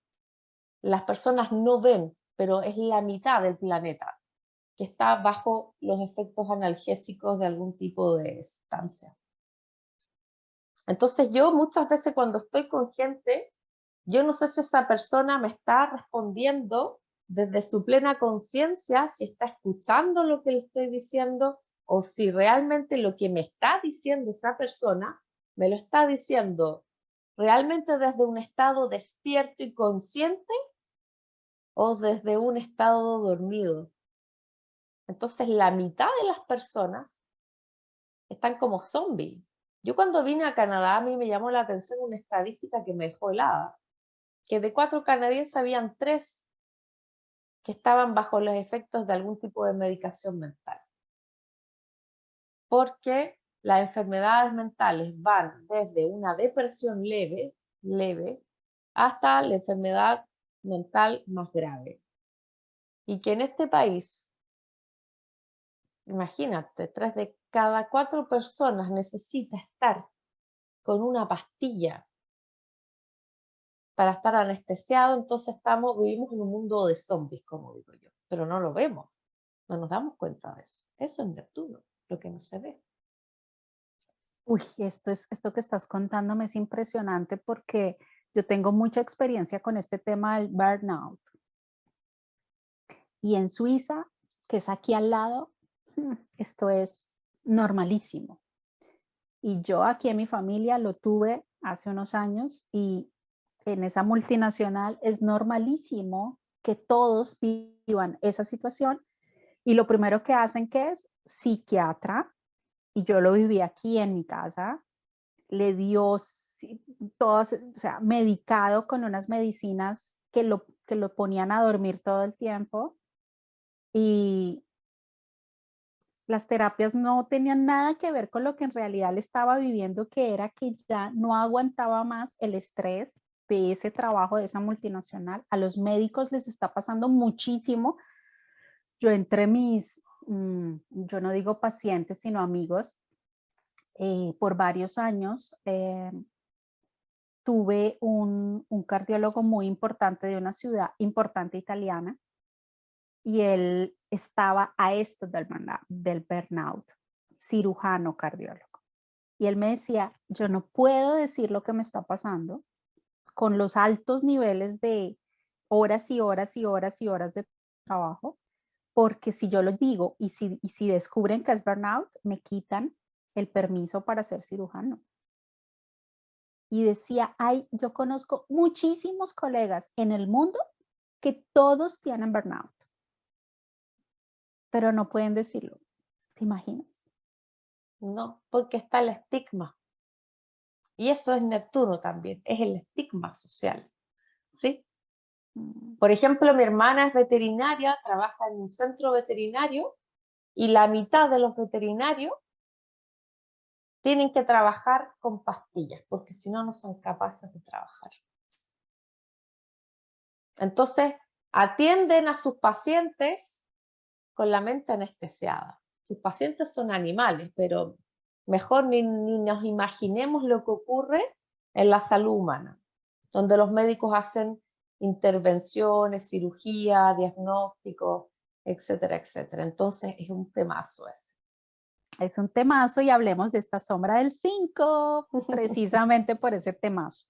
Speaker 2: Las personas no ven, pero es la mitad del planeta que está bajo los efectos analgésicos de algún tipo de sustancia. Entonces yo muchas veces cuando estoy con gente, yo no sé si esa persona me está respondiendo desde su plena conciencia, si está escuchando lo que le estoy diciendo o si realmente lo que me está diciendo esa persona me lo está diciendo realmente desde un estado despierto y consciente o desde un estado dormido. Entonces la mitad de las personas están como zombies. Yo cuando vine a Canadá, a mí me llamó la atención una estadística que me dejó helada, que de 4 canadienses habían 3 que estaban bajo los efectos de algún tipo de medicación mental. Porque las enfermedades mentales van desde una depresión leve, hasta la enfermedad mental más grave. Y que en este país, imagínate, 3 de cada 4 personas necesita estar con una pastilla para estar anestesiado, entonces vivimos en un mundo de zombies, como digo yo, pero no lo vemos, no nos damos cuenta de eso. Eso es Neptuno, lo que no se ve.
Speaker 1: Uy, esto que estás contándome es impresionante porque yo tengo mucha experiencia con este tema del burnout. Y en Suiza, que es aquí al lado, esto es normalísimo. Y yo aquí en mi familia lo tuve hace unos años y en esa multinacional es normalísimo que todos vivan esa situación y lo primero que hacen que es psiquiatra, y yo lo viví aquí en mi casa, le dio todos, o sea, medicado con unas medicinas que lo ponían a dormir todo el tiempo y las terapias no tenían nada que ver con lo que en realidad le estaba viviendo, que era que ya no aguantaba más el estrés de ese trabajo de esa multinacional. A los médicos les está pasando muchísimo. Yo entre mis, yo no digo pacientes, sino amigos, por varios años tuve un cardiólogo muy importante de una ciudad importante italiana y él estaba a esto del burnout, cirujano cardiólogo. Y él me decía, yo no puedo decir lo que me está pasando con los altos niveles de horas y horas y horas y horas de trabajo, porque si yo lo digo y si descubren que es burnout, me quitan el permiso para ser cirujano. Y decía, yo conozco muchísimos colegas en el mundo que todos tienen burnout, pero no pueden decirlo. ¿Te imaginas?
Speaker 2: No, porque está el estigma. Y eso es Neptuno también, es el estigma social, ¿sí? Por ejemplo, mi hermana es veterinaria, trabaja en un centro veterinario y la mitad de los veterinarios tienen que trabajar con pastillas, porque si no, no son capaces de trabajar. Entonces, atienden a sus pacientes con la mente anestesiada. Sus pacientes son animales, pero mejor ni nos imaginemos lo que ocurre en la salud humana, donde los médicos hacen intervenciones, cirugía, diagnósticos, etcétera, etcétera. Entonces, es un temazo ese.
Speaker 1: Es un temazo y hablemos de esta sombra del 5, precisamente por ese temazo.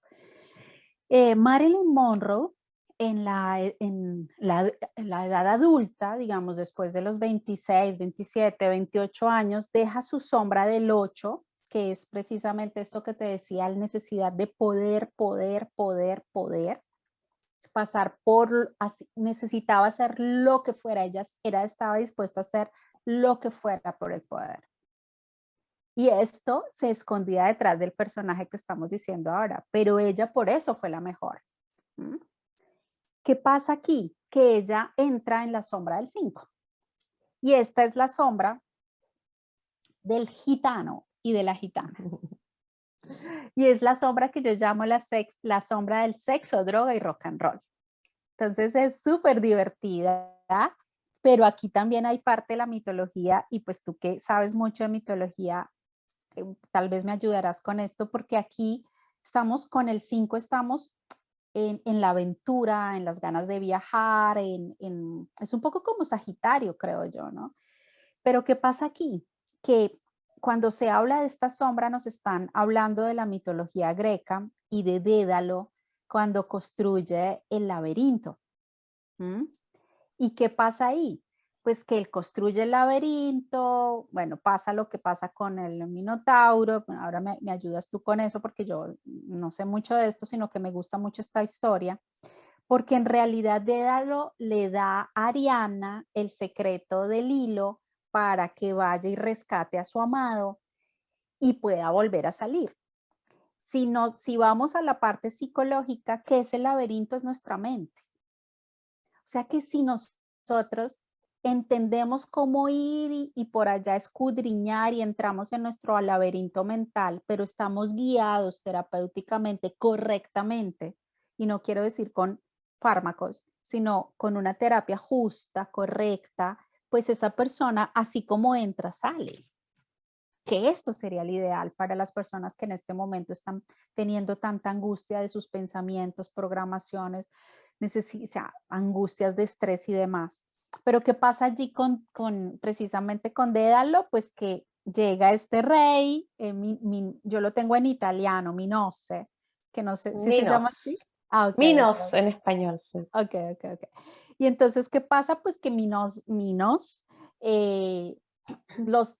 Speaker 1: Marilyn Monroe en la edad adulta, digamos después de los 26, 27, 28 años, deja su sombra del 8, que es precisamente esto que te decía, la necesidad de poder, pasar por, necesitaba hacer lo que fuera, ella estaba dispuesta a hacer lo que fuera por el poder. Y esto se escondía detrás del personaje que estamos diciendo ahora, pero ella por eso fue la mejor. ¿Mm? ¿Qué pasa aquí? Que ella entra en la sombra del 5. Y esta es la sombra del gitano y de la gitana. Y es la sombra que yo llamo la sombra del sexo, droga y rock and roll. Entonces es súper divertida, pero aquí también hay parte de la mitología y pues tú que sabes mucho de mitología, tal vez me ayudarás con esto porque aquí estamos con el 5, estamos en la aventura, en las ganas de viajar, es un poco como Sagitario, creo yo, ¿no? Pero ¿qué pasa aquí? Que cuando se habla de esta sombra nos están hablando de la mitología greca y de Dédalo cuando construye el laberinto. ¿Mm? ¿Y qué pasa ahí? Pues que él construye el laberinto, bueno, pasa lo que pasa con el Minotauro, ahora me ayudas tú con eso porque yo no sé mucho de esto, sino que me gusta mucho esta historia, porque en realidad Dédalo le da a Ariana el secreto del hilo para que vaya y rescate a su amado y pueda volver a salir. Si vamos a la parte psicológica, ¿qué es el laberinto? Es nuestra mente. O sea que si nosotros entendemos cómo ir y por allá escudriñar y entramos en nuestro laberinto mental, pero estamos guiados terapéuticamente correctamente, y no quiero decir con fármacos, sino con una terapia justa, correcta, pues esa persona, así como entra, sale. Que esto sería el ideal para las personas que en este momento están teniendo tanta angustia de sus pensamientos, programaciones, angustias de estrés y demás. Pero ¿qué pasa allí precisamente con Dédalo? Pues que llega este rey, yo lo tengo en italiano, que no sé si se llama así.
Speaker 2: Minos.
Speaker 1: Ah, ok,
Speaker 2: Minos
Speaker 1: ok.
Speaker 2: en español, sí.
Speaker 1: Ok. Y entonces, ¿qué pasa? Pues que Minos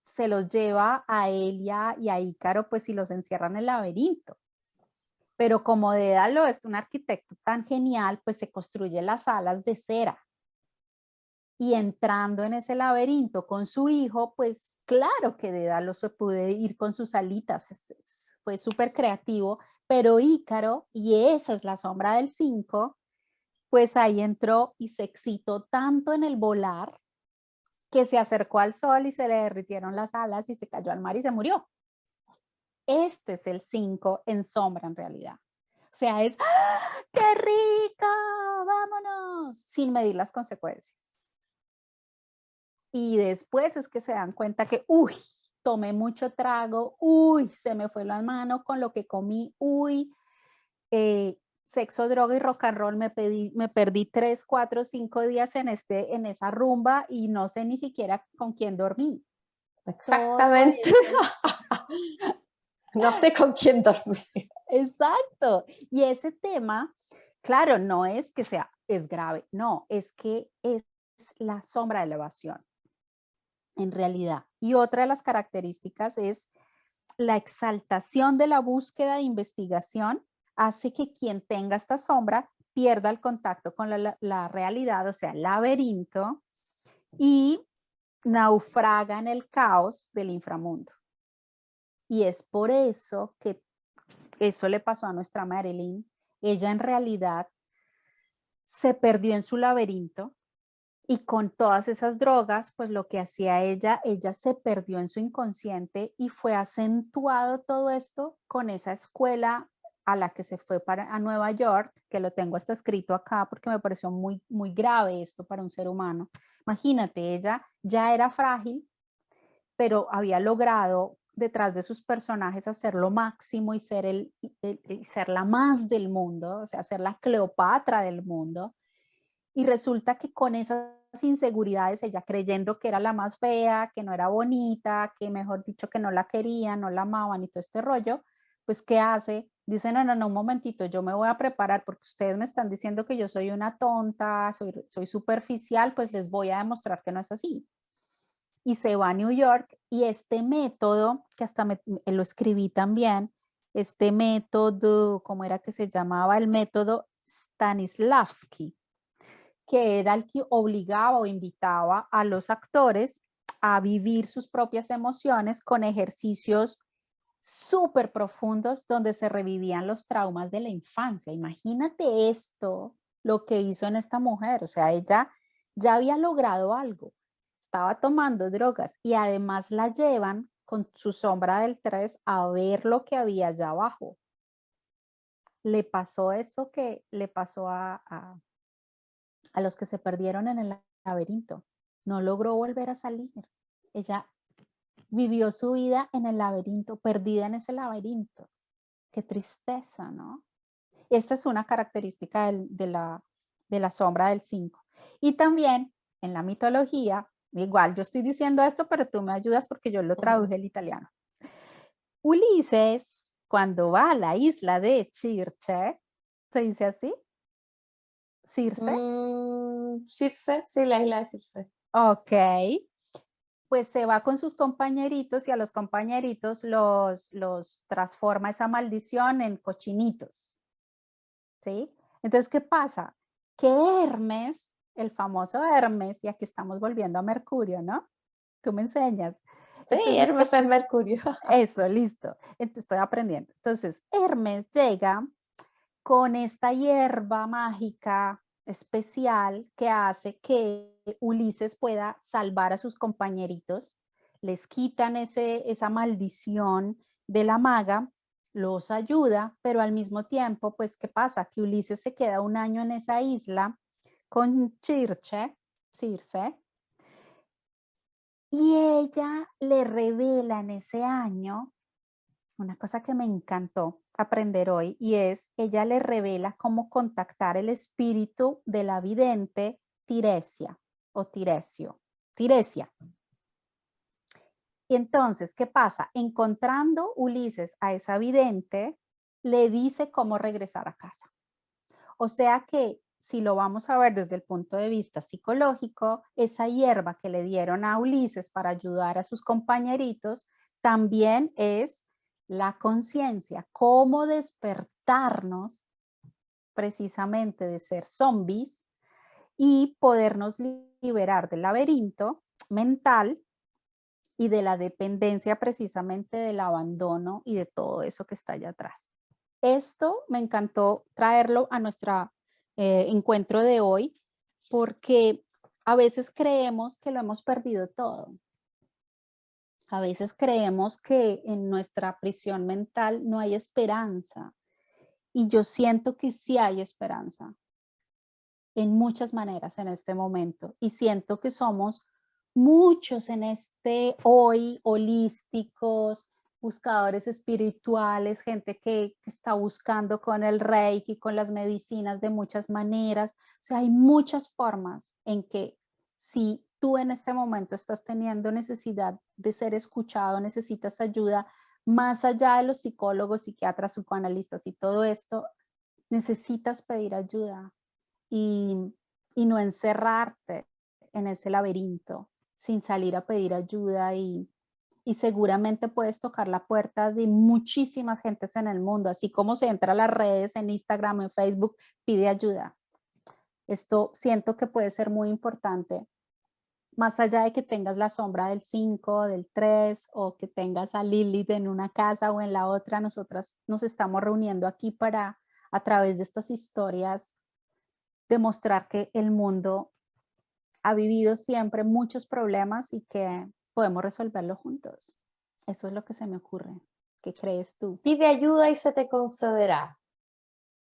Speaker 1: se los lleva a Elia y a Ícaro, pues y los encierran en el laberinto. Pero como Dédalo es un arquitecto tan genial, pues se construye las salas de cera. Y entrando en ese laberinto con su hijo, pues claro que Dédalo se puede ir con sus alitas, fue súper creativo, pero Ícaro, y esa es la sombra del 5, pues ahí entró y se excitó tanto en el volar que se acercó al sol y se le derritieron las alas y se cayó al mar y se murió. Este es el 5 en sombra en realidad. O sea, es ¡ah, qué rico! ¡Vámonos! Sin medir las consecuencias. Y después es que se dan cuenta que, uy, tomé mucho trago, uy, se me fue la mano con lo que comí, uy, sexo, droga y rock and roll, me perdí 3, 4, 5 días en esa rumba y no sé ni siquiera con quién dormí.
Speaker 2: Exactamente. No sé con quién dormir.
Speaker 1: Exacto. Y ese tema, claro, no es que es grave, no, es que es la sombra de elevación, en realidad. Y otra de las características es la exaltación de la búsqueda de investigación hace que quien tenga esta sombra pierda el contacto con la realidad, o sea, el laberinto, y naufraga en el caos del inframundo. Y es por eso que eso le pasó a nuestra Marilyn. Ella en realidad se perdió en su laberinto y con todas esas drogas, pues lo que hacía ella se perdió en su inconsciente y fue acentuado todo esto con esa escuela a la que se fue a Nueva York, que lo tengo hasta escrito acá porque me pareció muy, muy grave esto para un ser humano. Imagínate, ella ya era frágil, pero había logrado detrás de sus personajes hacer lo máximo y ser, ser la más del mundo, o sea, ser la Cleopatra del mundo. Y resulta que con esas inseguridades, ella creyendo que era la más fea, que no era bonita, que mejor dicho que no la querían, no la amaban y todo este rollo, pues ¿qué hace? Dice, no, no, no, un momentito, yo me voy a preparar porque ustedes me están diciendo que yo soy una tonta, soy superficial, pues les voy a demostrar que no es así. Y se va a New York y este método, que hasta lo escribí también, este método, ¿cómo era que se llamaba? El método Stanislavski, que era el que obligaba o invitaba a los actores a vivir sus propias emociones con ejercicios súper profundos donde se revivían los traumas de la infancia. Imagínate esto, lo que hizo en esta mujer, o sea, ella ya había logrado algo, estaba tomando drogas y además la llevan con su sombra del 3 a ver lo que había allá abajo. Le pasó eso que le pasó a los que se perdieron en el laberinto. No logró volver a salir. Ella vivió su vida en el laberinto, perdida en ese laberinto. Qué tristeza, ¿no? Esta es una característica de la sombra del 5. Y también en la mitología, igual yo estoy diciendo esto, pero tú me ayudas porque yo lo traduje al italiano. Ulises, cuando va a la isla de Circe, ¿se dice así? ¿Circe?
Speaker 2: Circe, sí, la isla de Circe.
Speaker 1: Ok. Pues se va con sus compañeritos y a los compañeritos los transforma esa maldición en cochinitos. ¿Sí? Entonces, ¿qué pasa? Que Hermes, el famoso Hermes, y aquí estamos volviendo a Mercurio, ¿no? Tú me enseñas.
Speaker 2: Sí,
Speaker 1: Entonces,
Speaker 2: Hermes es Mercurio.
Speaker 1: eso, listo. Estoy aprendiendo. Entonces, Hermes llega con esta hierba mágica especial que hace que Ulises pueda salvar a sus compañeritos, les quitan esa maldición de la maga, los ayuda, pero al mismo tiempo, pues, ¿qué pasa? Que Ulises se queda un año en esa isla con Circe, y ella le revela en ese año una cosa que me encantó aprender hoy y es, ella le revela cómo contactar el espíritu de la vidente Tiresia o Tiresia. Y entonces, ¿qué pasa? Encontrando Ulises a esa vidente, le dice cómo regresar a casa. O sea que si lo vamos a ver desde el punto de vista psicológico, esa hierba que le dieron a Ulises para ayudar a sus compañeritos también es la conciencia, cómo despertarnos precisamente de ser zombies y podernos liberar del laberinto mental y de la dependencia precisamente del abandono y de todo eso que está allá atrás. Esto me encantó traerlo a nuestro encuentro de hoy porque a veces creemos que lo hemos perdido todo. A veces creemos que en nuestra prisión mental no hay esperanza y yo siento que sí hay esperanza en muchas maneras en este momento y siento que somos muchos en este hoy holísticos, buscadores espirituales, gente que está buscando con el Reiki, con las medicinas de muchas maneras. O sea, hay muchas formas en que si tú en este momento estás teniendo necesidad de ser escuchado, necesitas ayuda, más allá de los psicólogos, psiquiatras, psicoanalistas y todo esto, necesitas pedir ayuda y, y no encerrarte en ese laberinto sin salir a pedir ayuda y seguramente puedes tocar la puerta de muchísimas gentes en el mundo, así como se entra a las redes en Instagram, en Facebook, pide ayuda. Esto siento que puede ser muy importante, más allá de que tengas la sombra del 5, del 3 o que tengas a Lilith en una casa o en la otra, nosotras nos estamos reuniendo aquí para, a través de estas historias, demostrar que el mundo ha vivido siempre muchos problemas y que podemos resolverlo juntos. Eso es lo que se me ocurre. ¿Qué crees tú?
Speaker 2: Pide ayuda y se te concederá.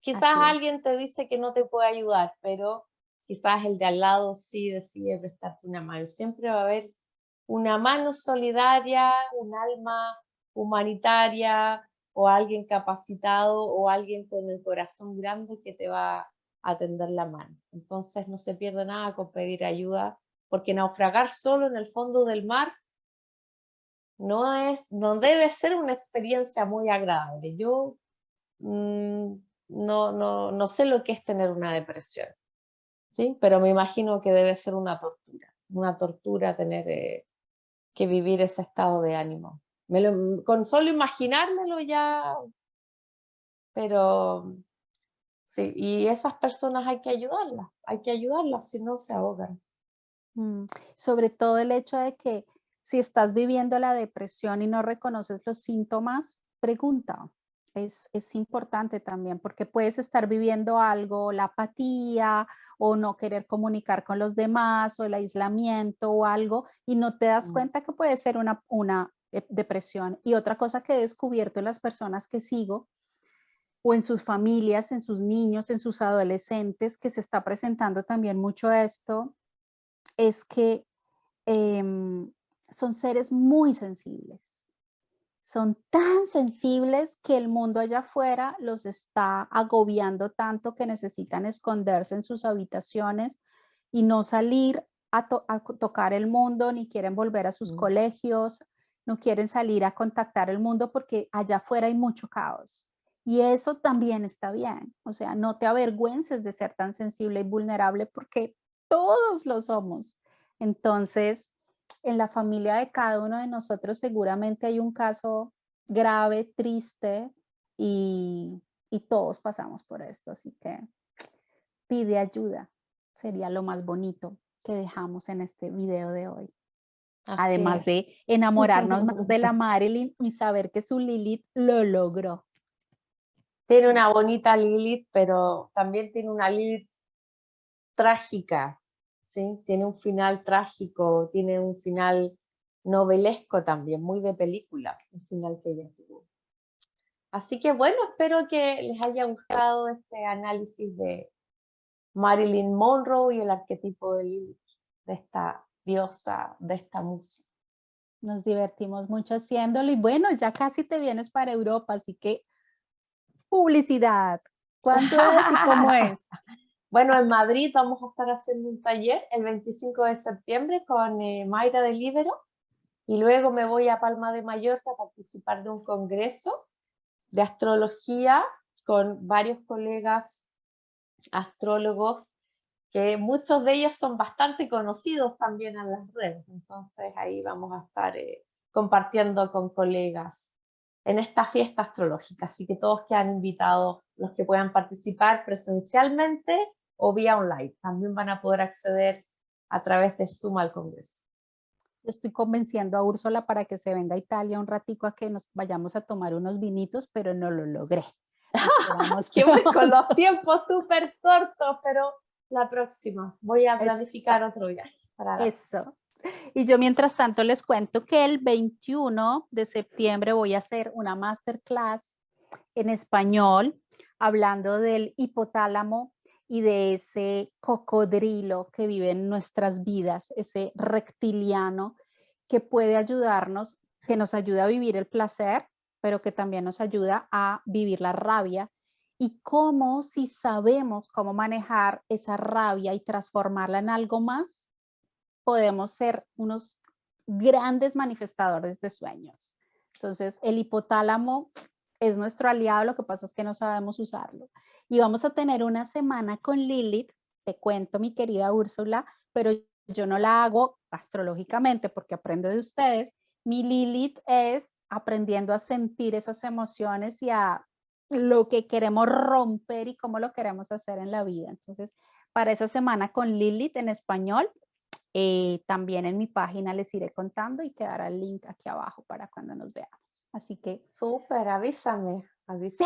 Speaker 2: Quizás
Speaker 1: Así es.
Speaker 2: alguien te dice que no te puede ayudar, pero quizás el de al lado sí decide prestarte una mano. Siempre va a haber una mano solidaria, un alma humanitaria o alguien capacitado o alguien con el corazón grande que te va a tender la mano. Entonces no se pierde nada con pedir ayuda, porque naufragar solo en el fondo del mar no debe ser una experiencia muy agradable. Yo no sé lo que es tener una depresión, ¿sí? Pero me imagino que debe ser una tortura tener que vivir ese estado de ánimo. Con solo imaginármelo ya, pero sí, y esas personas hay que ayudarlas, si no se ahogan.
Speaker 1: Mm, Sobre todo el hecho de que si estás viviendo la depresión y no reconoces los síntomas, pregunta. Es importante también porque puedes estar viviendo algo, la apatía o no querer comunicar con los demás o el aislamiento o algo y no te das
Speaker 2: Mm,
Speaker 1: cuenta que puede ser una depresión. Y otra cosa que he descubierto en las personas que sigo o en sus familias, en sus niños, en sus adolescentes, que se está presentando también mucho esto, es que son seres muy sensibles. Son tan sensibles que el mundo allá afuera los está agobiando tanto que necesitan esconderse en sus habitaciones y no salir a tocar el mundo, ni quieren volver a sus
Speaker 2: mm.
Speaker 1: colegios, no quieren salir a contactar el mundo porque allá afuera hay mucho caos. Y eso también está bien. O sea, no te avergüences de ser tan sensible y vulnerable porque todos lo somos. Entonces, en la familia de cada uno de nosotros seguramente hay un caso grave, triste y todos pasamos por esto, así que pide ayuda, sería lo más bonito que dejamos en este video de hoy.
Speaker 2: Así
Speaker 1: Además
Speaker 2: es.
Speaker 1: de enamorarnos más de la Marilyn y saber que su Lilith lo logró.
Speaker 2: Tiene una bonita Lilith, pero también tiene una Lilith trágica, ¿sí? Tiene un final trágico, tiene un final novelesco también, muy de película, el final que ella tuvo. Así que bueno, espero que les haya gustado este análisis de Marilyn Monroe y el arquetipo de Lilith, de esta diosa, de esta música.
Speaker 1: Nos divertimos mucho haciéndolo y bueno, ya casi te vienes para Europa, así que publicidad. ¿Cuándo es y cómo es?
Speaker 2: Bueno, en Madrid vamos a estar haciendo un taller el 25 de septiembre con Mayra de Libero y luego me voy a Palma de Mallorca a participar de un congreso de astrología con varios colegas astrólogos que muchos de ellos son bastante conocidos también en las redes. Entonces ahí vamos a estar compartiendo con colegas en esta fiesta astrológica. Así que todos quedan invitados, los que puedan participar presencialmente o vía online. También van a poder acceder a través de Zoom al Congreso.
Speaker 1: Yo estoy convenciendo a Úrsula para que se venga a Italia un ratico a que nos vayamos a tomar unos vinitos, pero no lo logré. Esperamos
Speaker 2: que voy con los tiempos súper cortos, pero la próxima voy a planificar otro viaje.
Speaker 1: Eso. Y yo mientras tanto les cuento que el 21 de septiembre voy a hacer una masterclass en español hablando del hipotálamo y de ese cocodrilo que vive en nuestras vidas, ese reptiliano que puede ayudarnos, que nos ayuda a vivir el placer, pero que también nos ayuda a vivir la rabia. Y cómo, si sabemos cómo manejar esa rabia y transformarla en algo más, podemos ser unos grandes manifestadores de sueños. Entonces, el hipotálamo es nuestro aliado, lo que pasa es que no sabemos usarlo. Y vamos a tener una semana con Lilith, te cuento, mi querida Úrsula, pero yo no la hago astrológicamente porque aprendo de ustedes. Mi Lilith es aprendiendo a sentir esas emociones y a lo que queremos romper y cómo lo queremos hacer en la vida. Entonces, para esa semana con Lilith en español, también en mi página les iré contando y quedará el link aquí abajo para cuando nos veamos. Así que...
Speaker 2: Súper, avísame.
Speaker 1: Sí.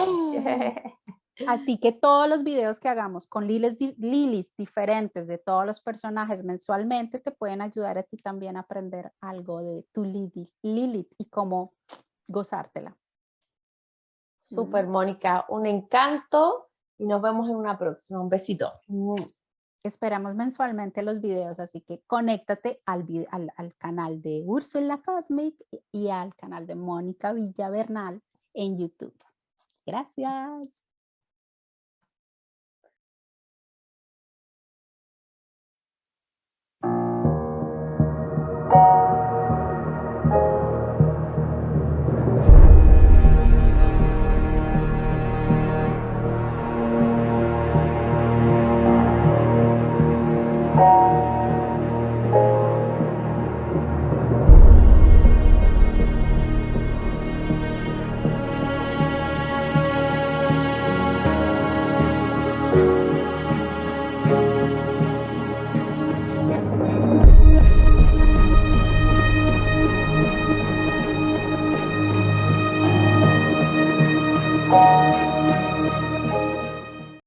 Speaker 1: Así que todos los videos que hagamos con lilies diferentes de todos los personajes mensualmente te pueden ayudar a ti también a aprender algo de tu Lilith y cómo gozártela.
Speaker 2: Súper, Mónica, un encanto y nos vemos en una próxima. Un besito.
Speaker 1: Esperamos mensualmente los videos, así que conéctate al canal de Úrsula Cosmic y al canal de Mónica Villavernal en YouTube. Gracias.